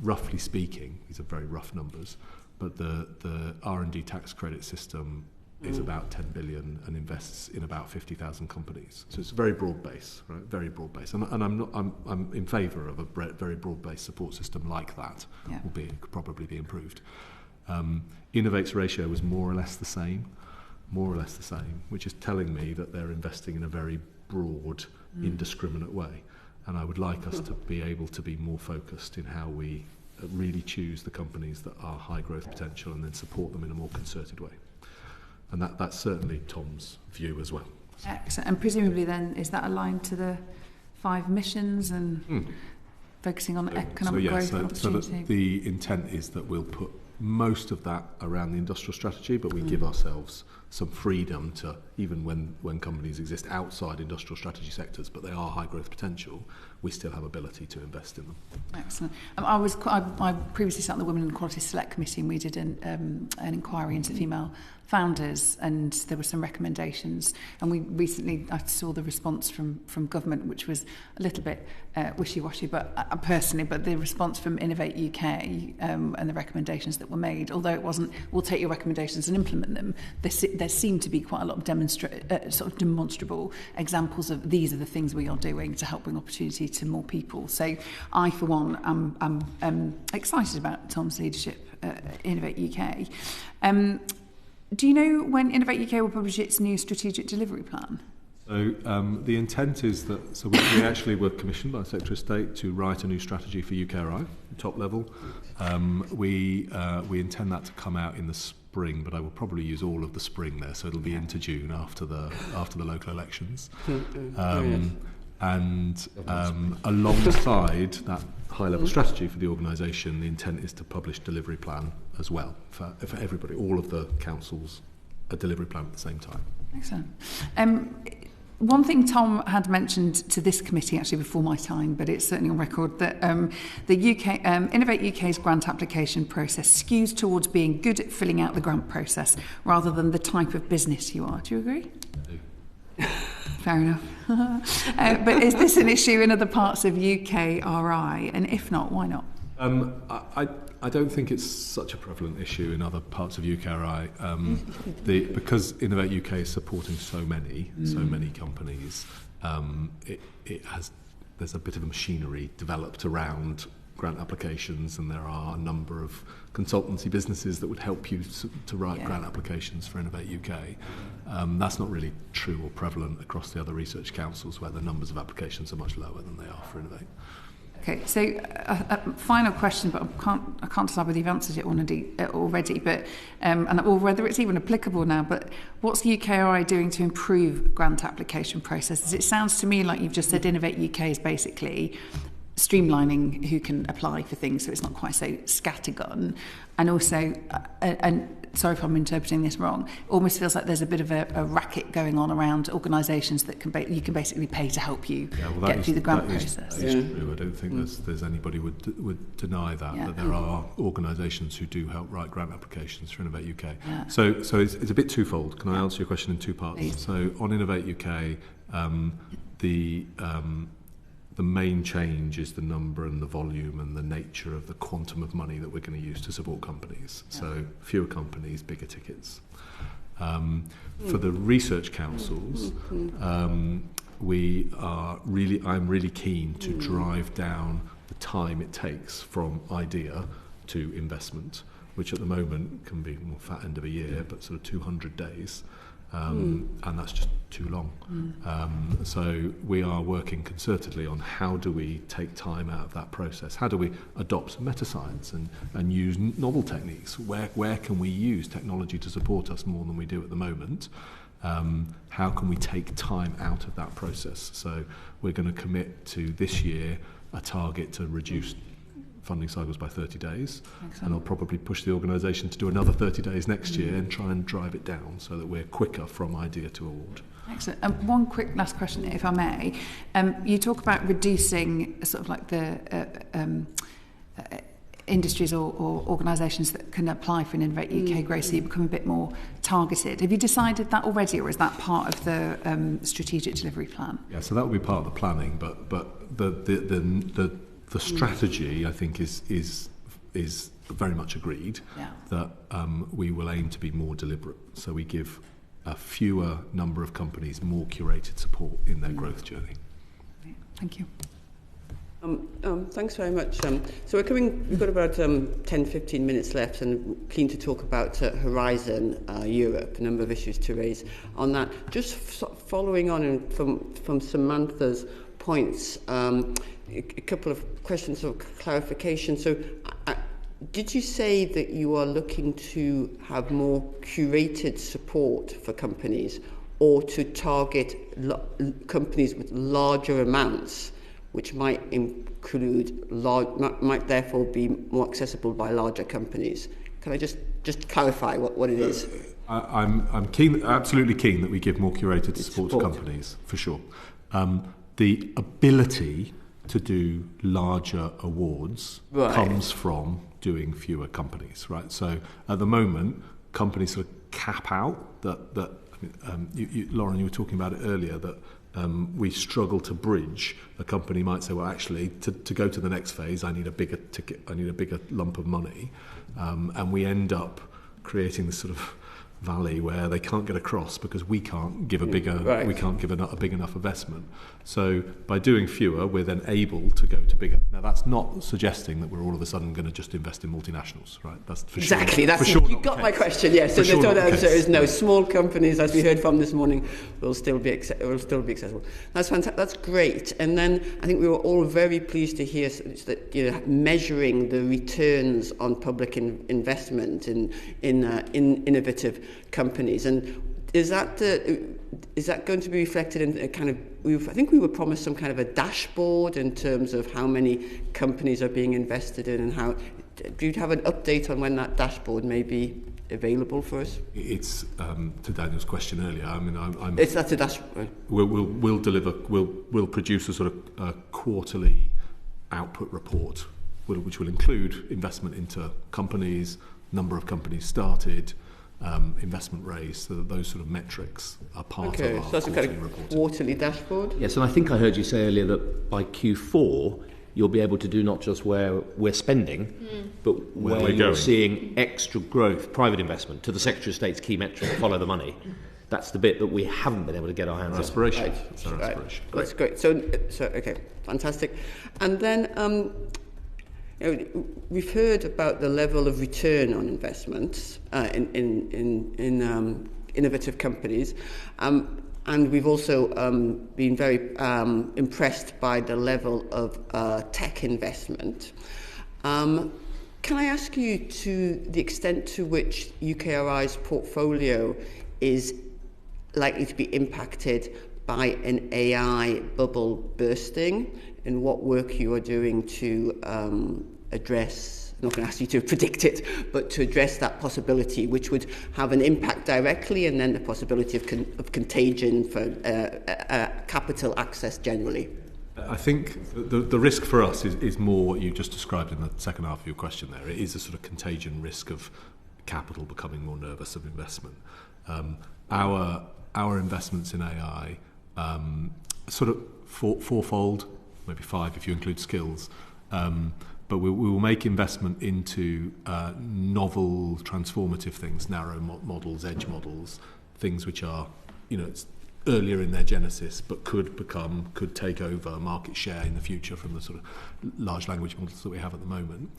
roughly speaking, these are very rough numbers, but the R&D tax credit system is about 10 billion and invests in about 50,000 companies. So it's a very broad base, right? Very broad base. And I'm in favour of a very broad based support system like that. Yeah. Could probably be improved. Innovate's ratio was more or less the same, which is telling me that they're investing in a very broad, indiscriminate way. And I would like us to be able to be more focused in how we really choose the companies that are high growth potential and then support them in a more concerted way. And that's certainly Tom's view as well. Excellent. And presumably then, is that aligned to the 5 missions and focusing on economic growth and opportunity? So the intent is that we'll put most of that around the industrial strategy, but we give ourselves some freedom to, even when companies exist outside industrial strategy sectors, but they are high growth potential, we still have ability to invest in them. Excellent. I previously sat on the Women and Equality Select Committee, and we did an inquiry into female founders, and there were some recommendations. And I saw the response from government, which was a little bit wishy-washy, but the response from Innovate UK and the recommendations that were made, although it wasn't, we'll take your recommendations and implement them, there seemed to be quite a lot of sort of demonstrable examples of these are the things we are doing to help bring opportunity to more people. So I, for one, am excited about Tom's leadership at Innovate UK. Do you know when Innovate UK will publish its new strategic delivery plan? So the intent is that we actually were commissioned by Secretary of State to write a new strategy for UKRI, top level. We intend that to come out in the spring, but I will probably use all of the spring there, so it'll be into June after the local elections. And alongside that high-level strategy for the organisation, the intent is to publish delivery plan as well for everybody, all of the councils, a delivery plan at the same time. Excellent. One thing Tom had mentioned to this committee actually before my time, but it's certainly on record, that the UK Innovate UK's grant application process skews towards being good at filling out the grant process rather than the type of business you are. Do you agree? I do. Fair enough. But is this an issue in other parts of UKRI? And if not, why not? I don't think it's such a prevalent issue in other parts of UKRI. Because Innovate UK is supporting so many companies, there's a bit of a machinery developed around grant applications, and there are a number of consultancy businesses that would help you to write grant applications for Innovate UK. That's not really true or prevalent across the other research councils, where the numbers of applications are much lower than they are for Innovate. Okay, so a final question, but I can't decide whether you've answered it already, but or whether it's even applicable now. But what's UKRI doing to improve grant application processes? It sounds to me like you've just said Innovate UK is basically streamlining who can apply for things so it's not quite so scattergun, and also and sorry if I'm interpreting this wrong, almost feels like there's a bit of a racket going on around organisations that you can basically pay to help you get through the grant process. That is true. I don't think there's anybody would deny that there are organisations who do help write grant applications for Innovate UK. Yeah. So it's a bit twofold. Can I answer your question in two parts? Please. So on Innovate UK, the main change is the number and the volume and the nature of the quantum of money that we're going to use to support companies. Yeah. So fewer companies, bigger tickets. For the research councils, I'm really keen to drive down the time it takes from idea to investment, which at the moment can be more fat end of a year, but sort of 200 days. And that's just too long. So we are working concertedly on how do we take time out of that process? How do we adopt some meta-science and use novel techniques? Where can we use technology to support us more than we do at the moment? How can we take time out of that process? So we're going to commit to this year a target to reduce funding cycles by 30 days. Excellent. And I'll probably push the organisation to do another 30 days next year and try and drive it down so that we're quicker from idea to award. Excellent. One quick last question, if I may. You talk about reducing sort of like the industries or organisations that can apply for an Innovate UK growth, so you become a bit more targeted. Have you decided that already, or is that part of the strategic delivery plan? Yeah, so that will be part of the planning, but the strategy, I think, is very much agreed that we will aim to be more deliberate. So we give a fewer number of companies more curated support in their growth journey. Thank you. Thanks very much. So we've got about 10-15 minutes left, and keen to talk about Horizon Europe, a number of issues to raise on that. Just following on from Samantha's points, a couple of questions of clarification. So did you say that you are looking to have more curated support for companies, or to target companies with larger amounts, which might might therefore be more accessible by larger companies? Can I just clarify what it is? I'm keen, absolutely keen, that we give more curated support to companies, for sure. The ability to do larger awards comes from doing fewer companies, right? So at the moment, companies sort of cap out that Lauren, you were talking about it earlier, that we struggle to bridge. A company might say, well, actually, to go to the next phase, I need a bigger ticket, I need a bigger lump of money. And we end up creating this sort of valley where they can't get across because we can't give a big enough investment. So by doing fewer, we're then able to go to bigger. Now that's not suggesting that we're all of a sudden going to just invest in multinationals, right? That's for exactly. Sure, that's for sure you got my question. Yes. So the short answer is no. Small companies, as we heard from this morning, will still be accessible. That's fantastic. That's great. And then I think we were all very pleased to hear that measuring the returns on public investment in innovative companies, and is that going to be reflected in a kind of? I think we were promised some kind of a dashboard in terms of how many companies are being invested in, and how. Do you have an update on when that dashboard may be available for us? It's to Daniel's question earlier. I mean, that's a dashboard. We'll produce a sort of quarterly output report, which will include investment into companies, number of companies started, investment raised, so that those sort of metrics are part of our so that's a kind of quarterly dashboard. Yes, and I think I heard you say earlier that by Q4 you'll be able to do not just where we're spending, but where you're seeing extra growth, private investment, to the Secretary of State's key metric, follow the money. That's the bit that we haven't been able to get our hands on. Aspiration. Right. That's our aspiration. Right. That's great. So okay, fantastic. And then we've heard about the level of return on investments in innovative companies, and we've also been very impressed by the level of tech investment. Can I ask you, to the extent to which UKRI's portfolio is likely to be impacted by an AI bubble bursting, and what work you are doing to address, I'm not going to ask you to predict it, but to address that possibility, which would have an impact directly, and then the possibility of contagion for capital access generally. I think the risk for us is more what you just described in the second half of your question there. It is a sort of contagion risk of capital becoming more nervous of investment. Our investments in AI sort of fourfold, maybe five if you include skills, but we will make investment into novel, transformative things, narrow models, edge models, things which are, it's earlier in their genesis, but could take over market share in the future from the sort of large language models that we have at the moment.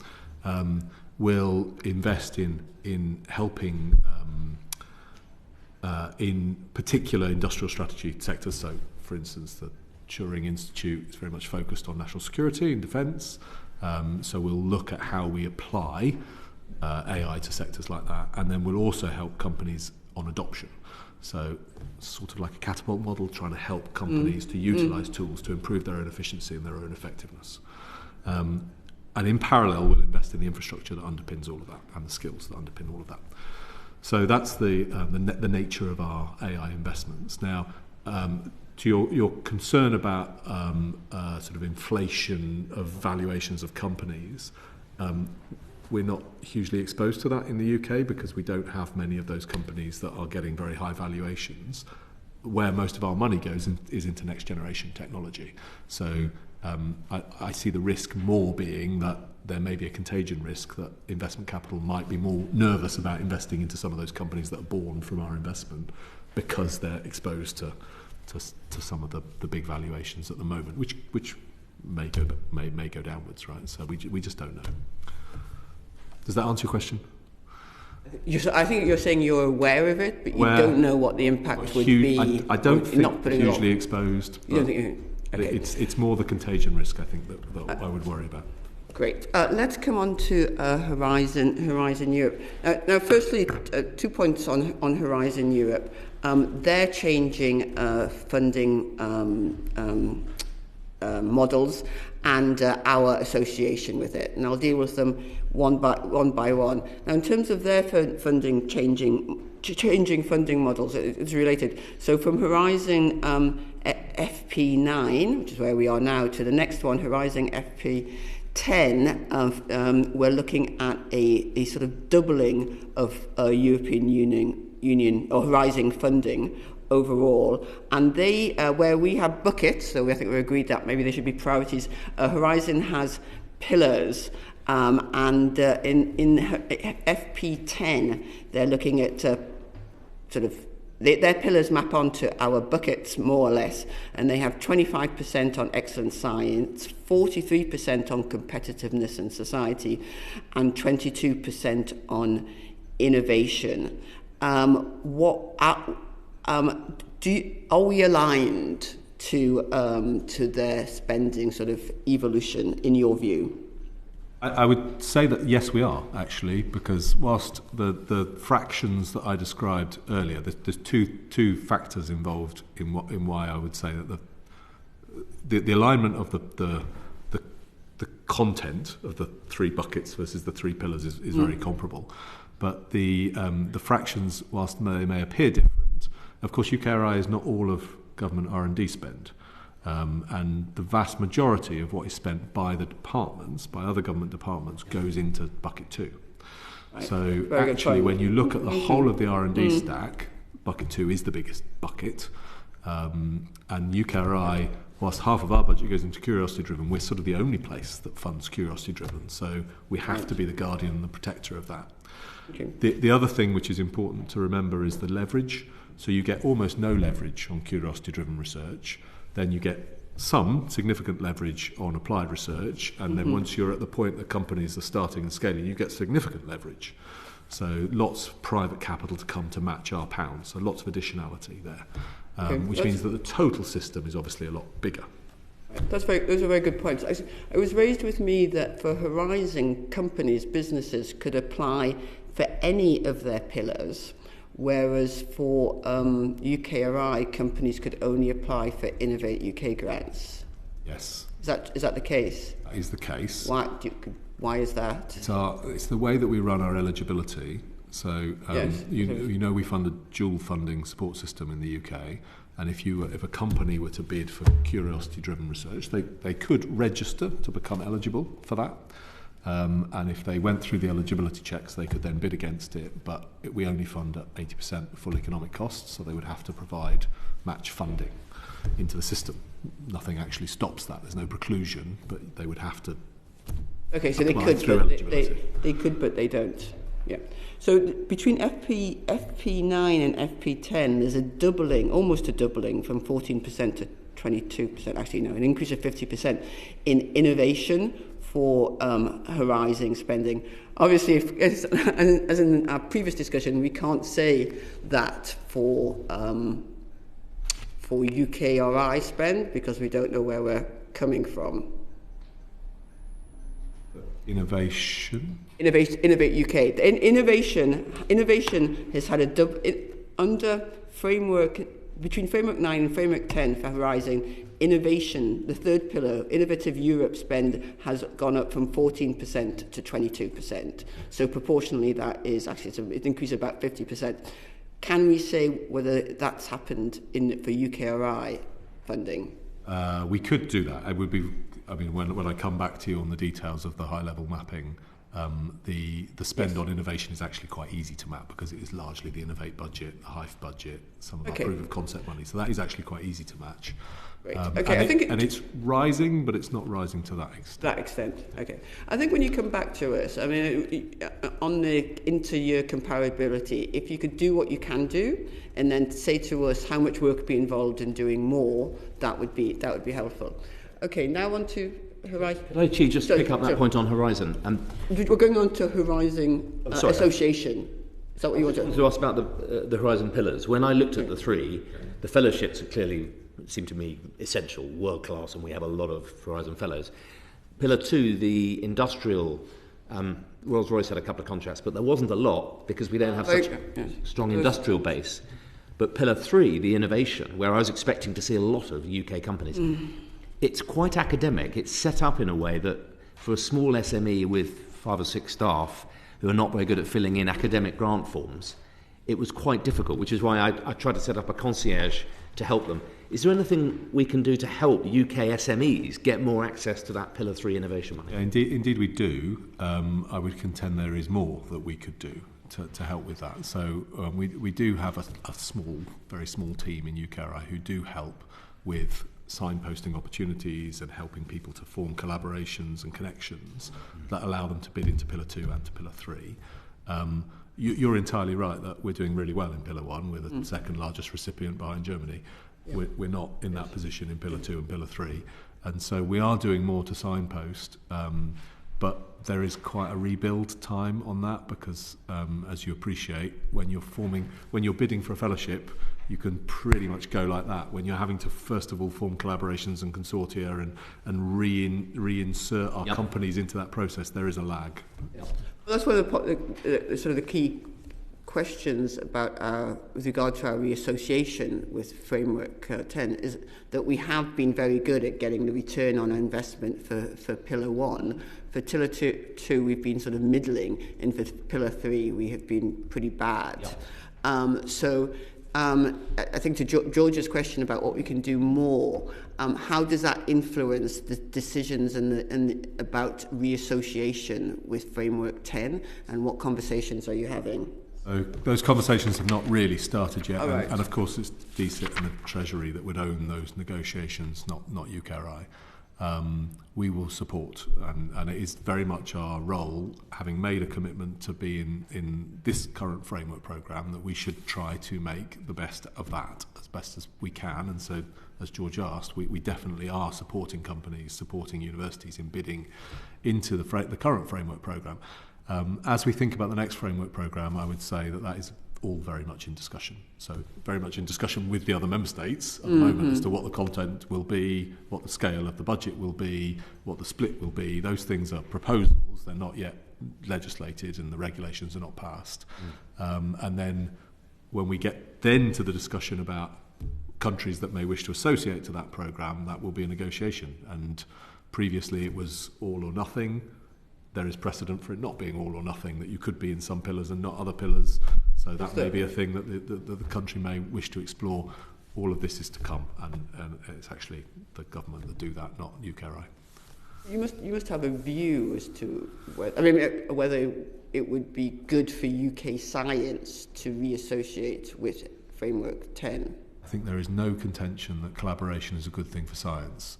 We'll invest in helping in particular industrial strategy sectors. So, for instance, the Turing Institute is very much focused on national security and defence. So we'll look at how we apply AI to sectors like that, and then we'll also help companies on adoption. So sort of like a catapult model, trying to help companies to utilise tools to improve their own efficiency and their own effectiveness. And in parallel, we'll invest in the infrastructure that underpins all of that and the skills that underpin all of that. So that's the nature of our AI investments. Now, to your concern about sort of inflation of valuations of companies, we're not hugely exposed to that in the UK because we don't have many of those companies that are getting very high valuations. Where most of our money goes is into next generation technology. So I see the risk more being that there may be a contagion risk that investment capital might be more nervous about investing into some of those companies that are born from our investment because they're exposed to some of the big valuations at the moment, which may go downwards, right? So we just don't know. Does that answer your question? I think you're saying you're aware of it, but you don't know what the impact would be. I don't think hugely exposed. Okay. It's more the contagion risk, I think, that I would worry about. Great. Let's come on to Horizon Europe. Now, firstly, 2 points on Horizon Europe. They're changing funding models and our association with it, and I'll deal with them one by one. Now, in terms of their funding changing funding models, it's related. So from Horizon FP9, which is where we are now, to the next one, Horizon FP10, we're looking at a sort of doubling of European Union or Horizon funding overall, and they where we have buckets, so I think we agreed that maybe they should be priorities. Horizon has pillars, and in FP10 they're looking at sort of their pillars map onto our buckets more or less, and they have 25% on excellent science, 43% on competitiveness and society, and 22% on innovation. Are we aligned to their spending sort of evolution in your view? I would say that yes, we are actually, because whilst the fractions that I described earlier, there's two factors involved in why I would say that the alignment of the content of the three buckets versus the three pillars is very comparable, but the fractions, whilst they may appear different, of course UKRI is not all of government R&D spend. And the vast majority of what is spent by the departments, by other government departments, goes into bucket 2. Right. So actually, when you look at the whole of the R&D stack, bucket 2 is the biggest bucket. And UKRI, whilst half of our budget goes into curiosity-driven, we're sort of the only place that funds curiosity-driven. So we have to be the guardian and the protector of that. Okay. The other thing which is important to remember is the leverage. So you get almost no leverage on curiosity-driven research. Then you get some significant leverage on applied research, and then once you're at the point that companies are starting and scaling, you get significant leverage. So lots of private capital to come to match our pounds, so lots of additionality there, which means that the total system is obviously a lot bigger. Those are very good points. It was raised with me that for Horizon, companies, businesses could apply for any of their pillars, whereas for UKRI, companies could only apply for Innovate UK grants. Yes. Is that the case? That is the case. Why is that? It's the way that we run our eligibility. So Yes. you know we fund a dual funding support system in the UK, and if a company were to bid for curiosity-driven research, they could register to become eligible for that. And if they went through the eligibility checks, they could then bid against it, but we only fund at 80% full economic costs, so they would have to provide match funding into the system. Nothing actually stops that. There's no preclusion, but they would have to. Okay, so they apply could, through but eligibility. they could, but they don't. Yeah. So between FP9 and FP10, there's a doubling, almost a doubling, from 14% to 22%. Actually, no, an increase of 50% in innovation for Horizon spending. Obviously, as in our previous discussion, we can't say that for UKRI spend because we don't know where we're coming from. Innovate UK. Innovation has had under framework between Framework 9 and Framework 10 for Horizon. Innovation, the third pillar, Innovative Europe spend has gone up from 14% to 22%. So proportionally, that is actually it's an increase of about 50%. Can we say whether that's happened for UKRI funding? We could do that. It would be. I mean, when I come back to you on the details of the high-level mapping, the spend on innovation is actually quite easy to map because it is largely the Innovate budget, the HIFE budget, some of our proof of concept money. So that is actually quite easy to match. Great. And it's rising, but it's not rising to that extent. That extent. Okay. I think when you come back to us, I mean, on the inter-year comparability, if you could do what you can do, and then say to us how much work would be involved in doing more, that would be helpful. Okay. Now on to Horizon. Could I actually just pick up that point on Horizon? We're going on to Horizon Association. Is that what you want to? To ask about the Horizon pillars. When I looked at the three, the fellowships are clearly seem to me essential, world class, and we have a lot of Horizon fellows. Pillar 2, the industrial, Rolls-Royce had a couple of contracts, but there wasn't a lot because we don't have such a strong industrial base. But Pillar 3, the innovation, where I was expecting to see a lot of UK companies, it's quite academic. It's set up in a way that for a small SME with 5 or 6 staff who are not very good at filling in academic grant forms, it was quite difficult, which is why I tried to set up a concierge to help them. Is there anything we can do to help UK SMEs get more access to that Pillar 3 innovation money? Yeah, indeed we do. I would contend there is more that we could do to help with that. So we do have a small, very small team in UKRI who do help with signposting opportunities and helping people to form collaborations and connections that allow them to bid into Pillar 2 and to Pillar 3. You're entirely right that we're doing really well in Pillar 1. We're the second largest recipient behind Germany. We're not in that position in Pillar 2 and Pillar 3. And so we are doing more to signpost, but there is quite a rebuild time on that because, as you appreciate, when you're bidding for a fellowship, you can pretty much go like that. When you're having to, first of all, form collaborations and consortia and reinsert our companies into that process, there is a lag. Well, that's one of the sort of the key questions about with regard to our reassociation with Framework 10 is that we have been very good at getting the return on our investment for Pillar 1. For Pillar 2, we've been sort of middling, and for Pillar 3, we have been pretty bad. I think to George's question about what we can do more, how does that influence the decisions about reassociation with Framework 10, and what conversations are you having? So those conversations have not really started yet, Right. and of course it's DCIT and the Treasury that would own those negotiations, not UKRI. We will support, and it is very much our role, having made a commitment to be in this current framework programme, that we should try to make the best of that as best as we can. And so, as George asked, we definitely are supporting companies, supporting universities in bidding into the current framework programme. As we think about the next framework programme, I would say that is all very much in discussion. So very much in discussion with the other member states at the moment as to what the content will be, what the scale of the budget will be, what the split will be. Those things are proposals. They're not yet legislated and the regulations are not passed. And then when we get then to the discussion about countries that may wish to associate to that programme, that will be a negotiation. And previously it was all or nothing. There is precedent for it not being all or nothing, that you could be in some pillars and not other pillars. So that may be a thing that the country may wish to explore. All of this is to come, and it's actually the government that do that, not UKRI. You must have a view as to whether it would be good for UK science to reassociate with Framework 10. I think there is no contention that collaboration is a good thing for science.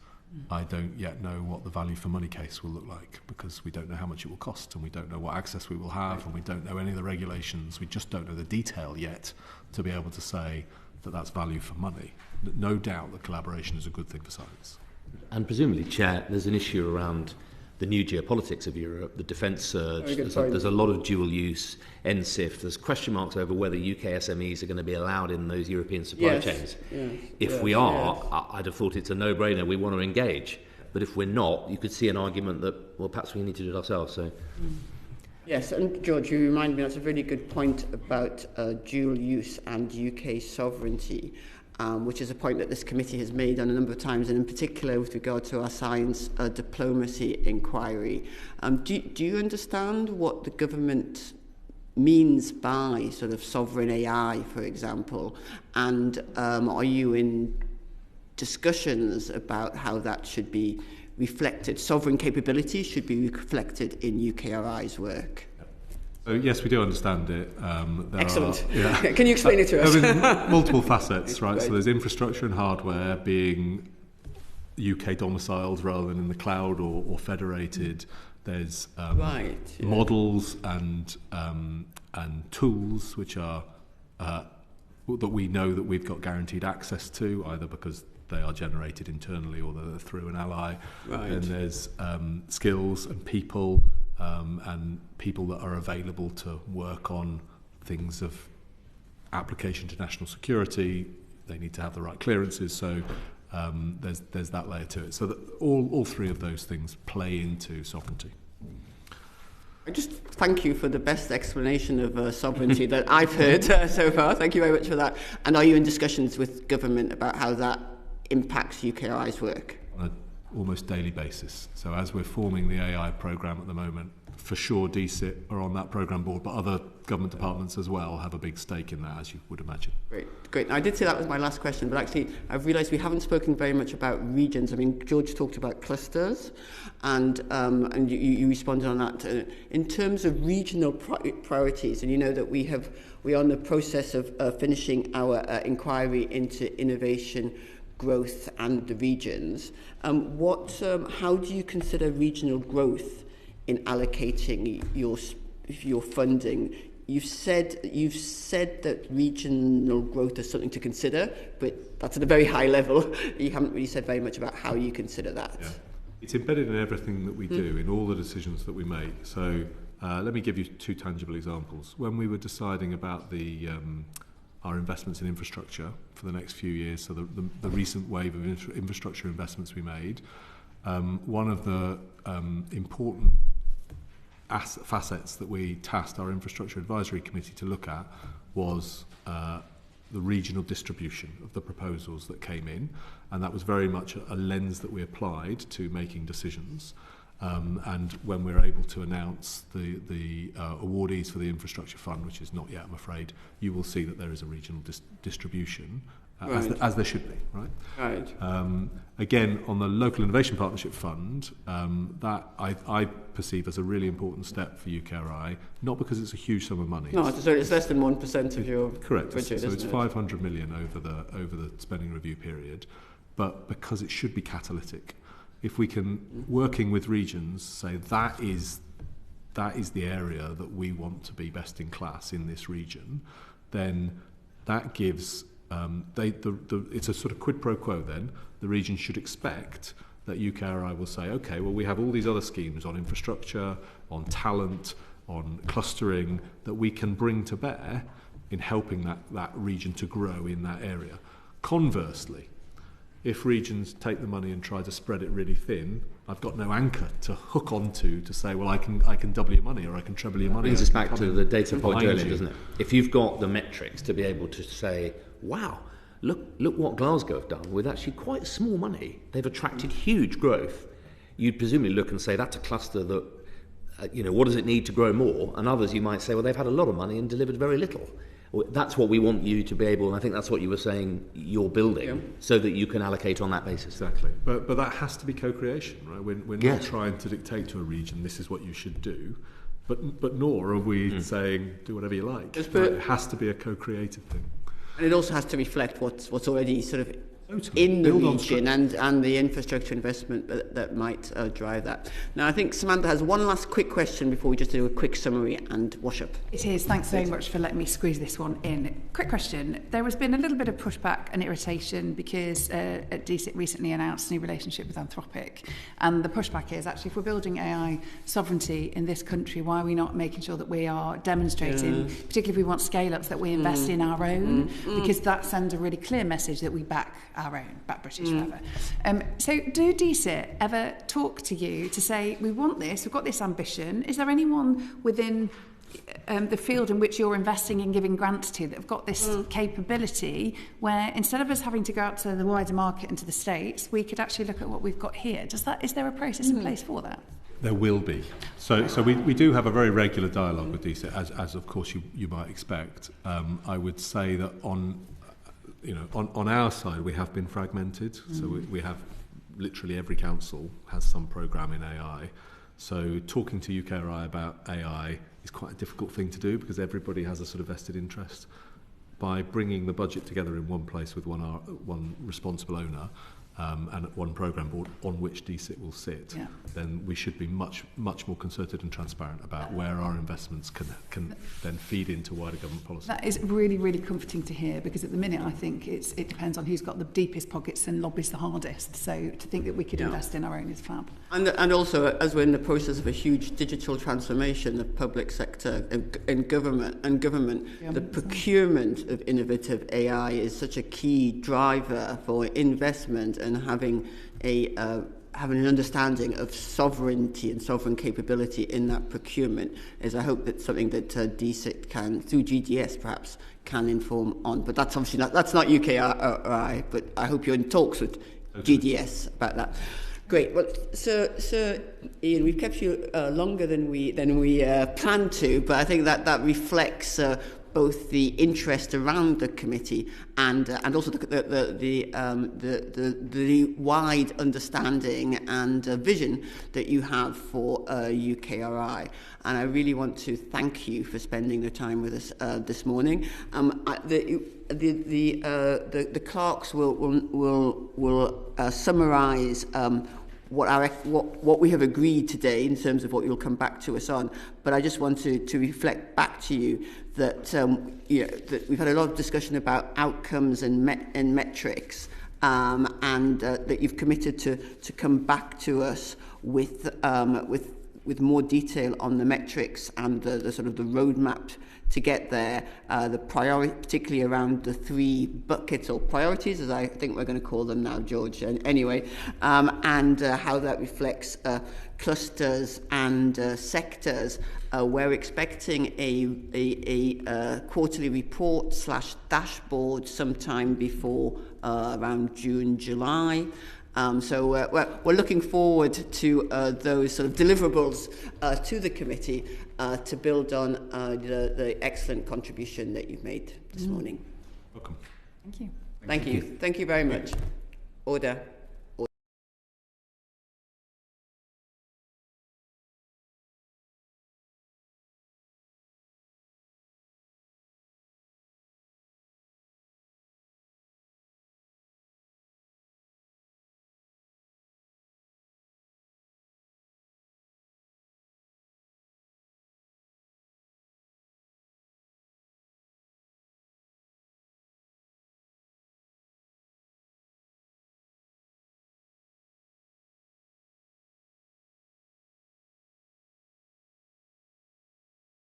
I don't yet know what the value for money case will look like, because we don't know how much it will cost, and we don't know what access we will have, and we don't know any of the regulations. We just don't know the detail yet to be able to say that that's value for money. No doubt that collaboration is a good thing for science. And presumably, Chair, there's an issue around the new geopolitics of Europe, the defence surge. There's a lot of dual use, NSIF. There's question marks over whether UK SMEs are going to be allowed in those European supply chains. If we are, I'd have thought it's a no-brainer. We want to engage. But if we're not, you could see an argument that, well, perhaps we need to do it ourselves. So. Yes, and George, you remind me, that's a really good point about dual use and UK sovereignty, which is a point that this committee has made on a number of times, and in particular with regard to our science diplomacy inquiry. Do you understand what the government means by sort of sovereign AI, for example? And are you in discussions about how that should be reflected, sovereign capabilities should be reflected in UKRI's work? So yes, we do understand it. Excellent. Can you explain it to us? There's multiple facets, right? So there's infrastructure and hardware being UK domiciled rather than in the cloud or federated. There's models and tools which are that we know that we've got guaranteed access to, either because they are generated internally or they're through an ally. Right. And there's skills and people that are available to work on things of application to national security. They need to have the right clearances. So there's that layer to it. So that all three of those things play into sovereignty. I just thank you for the best explanation of sovereignty that I've heard so far. Thank you very much for that. And are you in discussions with government about how that impacts UKRI's work? On an almost daily basis. So as we're forming the AI programme at the moment, for sure DCIT are on that programme board, but other government departments as well have a big stake in that, as you would imagine. Great. Now, I did say that was my last question, but actually I've realised we haven't spoken very much about regions. I mean, George talked about clusters, and you responded on that. In terms of regional priorities, and you know that we are in the process of finishing our inquiry into innovation, growth and the regions. How do you consider regional growth in allocating your funding? You've said that regional growth is something to consider, but that's at a very high level. You haven't really said very much about how you consider that. Yeah. It's embedded in everything that we do, in all the decisions that we make. So let me give you two tangible examples. When we were deciding about our investments in infrastructure for the next few years, so the recent wave of infrastructure investments we made, one of the important facets that we tasked our Infrastructure Advisory Committee to look at was the regional distribution of the proposals that came in, and that was very much a lens that we applied to making decisions. And when we're able to announce the awardees for the infrastructure fund, which is not yet, I'm afraid, you will see that there is a regional distribution, as there should be, right? Right. Again, on the Local Innovation Partnership Fund, that I perceive as a really important step for UKRI, not because it's a huge sum of money. No, it's less than 1% of your correct. budget, So it's 500 million over the spending review period, but because it should be catalytic. If we can, working with regions, say that is the area that we want to be best in class in this region, then that gives it's a sort of quid pro quo. Then the region should expect that UKRI will say, okay, well, we have all these other schemes on infrastructure, on talent, on clustering that we can bring to bear in helping that region to grow in that area. Conversely, If regions take the money and try to spread it really thin, I've got no anchor to hook onto to say, well, I can double your money or I can treble your money. Brings us back to the data point earlier, you. doesn't it? If you've got the metrics to be able to say, wow, look what Glasgow have done with actually quite small money. They've attracted huge growth. You'd presumably look and say that's a cluster that, what does it need to grow more? And others you might say, well, they've had a lot of money and delivered very little. That's what we want you to be able, and I think that's what you were saying you're building, so that you can allocate on that basis. Exactly. But that has to be co-creation, right? We're not trying to dictate to a region, this is what you should do, but nor are we saying, do whatever you like. It has to be a co-created thing. And it also has to reflect what's already sort of in the region and the infrastructure investment that might drive that. Now, I think Samantha has one last quick question before we just do a quick summary and wash up. It is. Thanks very much for letting me squeeze this one in. Quick question. There has been a little bit of pushback and irritation because DSIT recently announced a new relationship with Anthropic. And the pushback is actually, if we're building AI sovereignty in this country, why are we not making sure that we are demonstrating, particularly if we want scale-ups, that we invest in our own? Because that sends a really clear message that we back our own, back British forever. So do DSIT ever talk to you to say, we want this, we've got this ambition? Is there anyone within the field in which you're investing and giving grants to that have got this capability where instead of us having to go out to the wider market and to the States, we could actually look at what we've got here? Is there a process in place for that? There will be. So we do have a very regular dialogue with DSIT, as of course you might expect. I would say that on our side, we have been fragmented. So we have literally every council has some programme in AI. So talking to UKRI about AI is quite a difficult thing to do because everybody has a sort of vested interest. By bringing the budget together in one place with one responsible owner and one programme board on which DSIT will sit, then we should be much more concerted and transparent about where our investments can then feed into wider government policy. That is really, really comforting to hear, because at the minute I think it depends on who's got the deepest pockets and lobbies the hardest. So to think that we could invest in our own is fab. And also, as we're in the process of a huge digital transformation of public sector and government, the procurement of innovative AI is such a key driver for investment and having an understanding of sovereignty and sovereign capability in that procurement is, I hope, that's something that DSIT can, through GDS perhaps, can inform on. But that's obviously that's not UKRI, but I hope you're in talks with GDS about that. Great. Well, Sir Ian, we've kept you longer than we planned to, but I think that reflects both the interest around the committee and also the wide understanding and vision that you have for UKRI. And I really want to thank you for spending the time with us this morning. The clerks will summarise what we have agreed today in terms of what you'll come back to us on. But I just want to reflect back to you that that we've had a lot of discussion about outcomes and metrics, and that you've committed to come back to us with more detail on the metrics and the sort of the roadmap to get there, the priority, particularly around the three buckets or priorities, as I think we're going to call them now, George. And anyway, and how that reflects clusters and sectors. We're expecting a quarterly report / dashboard sometime before around June, July. So we're looking forward to those sort of deliverables to the committee to build on the excellent contribution that you've made this morning. Welcome. Thank you. Thank you very much. Order.